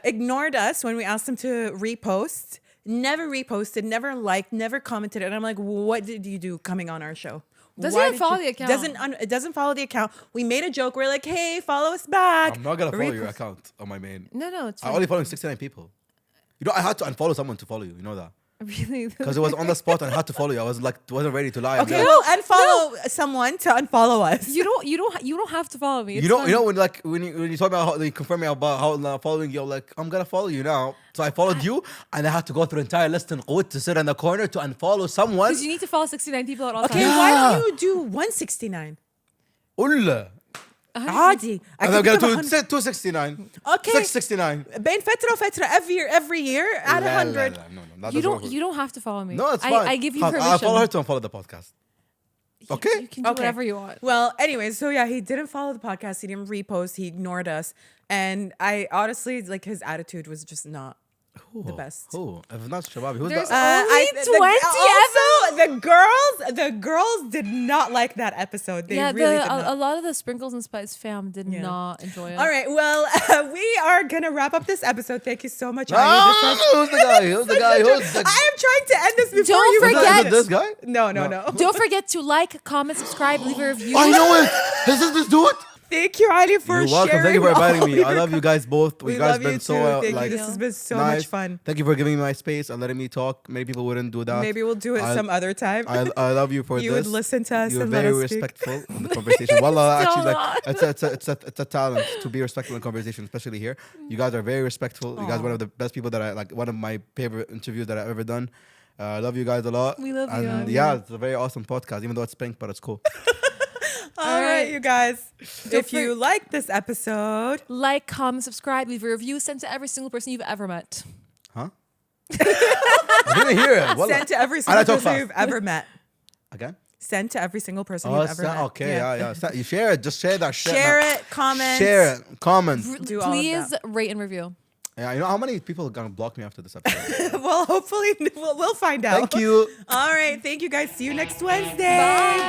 Speaker 2: ignored us when we asked him to repost. Never reposted, never liked, never commented. And I'm like, what did you do coming on our show?
Speaker 3: Doesn't
Speaker 2: Why
Speaker 3: even
Speaker 2: did
Speaker 3: follow
Speaker 2: you-
Speaker 3: the account.
Speaker 2: It doesn't follow the account. We made a joke. We're like, hey, follow us back.
Speaker 1: I'm not gonna follow your
Speaker 2: Repost.
Speaker 1: account on my main.
Speaker 3: No, it's
Speaker 1: I
Speaker 3: fine.
Speaker 1: only following 69 people. I had to unfollow someone to follow you. You know that
Speaker 3: Really.
Speaker 1: because it was on the spot and I had to follow you. I was like, wasn't ready to lie. I'm
Speaker 2: Okay,
Speaker 1: like,
Speaker 2: well, unfollow someone to unfollow us.
Speaker 3: You don't have to follow me. It's
Speaker 1: you know
Speaker 3: fine.
Speaker 1: when you told me how you confirmed me about how I'm following you, I'm like, I'm gonna follow you now. So I followed you, and I had to go through the entire list and Qut to sit in the corner to unfollow someone.
Speaker 3: Because you need to follow 69 people at all
Speaker 2: Okay,
Speaker 3: times.
Speaker 2: why don't you do 169?
Speaker 1: Ulla.
Speaker 2: عادي. I
Speaker 1: And I'm
Speaker 2: can
Speaker 1: gonna
Speaker 2: give
Speaker 1: do 269.
Speaker 2: Okay.
Speaker 1: 669.
Speaker 2: بين فترة وفترة every year add 100.
Speaker 1: No, that
Speaker 3: You
Speaker 1: doesn't work.
Speaker 3: don't. You don't have to follow me.
Speaker 1: No, it's fine.
Speaker 3: I give you
Speaker 1: Fine,
Speaker 3: permission.
Speaker 1: I'll follow her to unfollow the podcast. Okay.
Speaker 3: You can do whatever you want.
Speaker 2: Well, anyways, so yeah, he didn't follow the podcast. He didn't repost. He ignored us. And I honestly, like, his attitude was just not the best.
Speaker 1: Who? If not Shababi, who's
Speaker 3: There's
Speaker 1: that?
Speaker 3: only 20
Speaker 2: the girls did not like that episode. They really did not.
Speaker 3: a lot of the Sprinkles and Spice fam did not enjoy it.
Speaker 2: All right, well, we are gonna wrap up this episode. Thank you so much.
Speaker 1: No,
Speaker 2: Ali. This was
Speaker 1: who's the guy? Who's the guy? Who's the
Speaker 2: I am trying to end this before
Speaker 3: Don't
Speaker 2: you
Speaker 3: forget-
Speaker 1: Is it this guy?
Speaker 2: No.
Speaker 3: Don't forget to like, comment, subscribe, leave a review.
Speaker 1: I know it. Is this dude?
Speaker 2: Thank you, Ali, for
Speaker 1: You're welcome.
Speaker 2: sharing.
Speaker 1: Thank you for inviting
Speaker 2: all
Speaker 1: me.
Speaker 2: your
Speaker 1: I love you guys both.
Speaker 2: We
Speaker 1: You guys
Speaker 2: love
Speaker 1: been
Speaker 2: you
Speaker 1: so
Speaker 2: too. Thank
Speaker 1: like
Speaker 2: you. This has been so
Speaker 1: nice.
Speaker 2: much fun.
Speaker 1: Thank you for giving me my space and letting me talk. Many people wouldn't do that.
Speaker 2: Maybe we'll do it
Speaker 1: I-
Speaker 2: some other time.
Speaker 1: I love you for
Speaker 2: You
Speaker 1: this.
Speaker 2: would listen to us
Speaker 1: You're
Speaker 2: and let
Speaker 1: very
Speaker 2: us speak.
Speaker 1: respectful in the conversation. Wallah,
Speaker 3: Still
Speaker 1: actually,
Speaker 3: not.
Speaker 1: like it's a talent to be respectful in conversation, especially here. You guys are very respectful. You guys are one of the best people that I like. One of my favorite interviews that I've ever done. I love you guys a lot.
Speaker 3: We love you.
Speaker 1: And yeah, it's a very awesome podcast, even though it's pink, but it's cool.
Speaker 2: All right, you guys. If
Speaker 3: for-
Speaker 2: you like this episode,
Speaker 3: Like, comment, subscribe, leave a review, send to every single person you've ever met.
Speaker 1: Huh? I didn't hear it. Wallah.
Speaker 2: send to every
Speaker 1: And I
Speaker 2: single
Speaker 1: talk
Speaker 2: person
Speaker 1: fast.
Speaker 2: you've ever met.
Speaker 1: Again?
Speaker 2: Send to every single person
Speaker 1: Oh,
Speaker 2: you've ever met.
Speaker 1: okay, yeah. You share it. Just share that shit.
Speaker 2: Share
Speaker 1: man.
Speaker 2: it, comment.
Speaker 1: Share it. Comment.
Speaker 2: Do all of
Speaker 3: Please
Speaker 2: that.
Speaker 3: rate and review.
Speaker 1: Yeah, you know how many people are gonna block me after this episode?
Speaker 2: Well, hopefully we'll find out.
Speaker 1: Thank you.
Speaker 2: All right. Thank you guys. See you next Wednesday.
Speaker 3: Bye.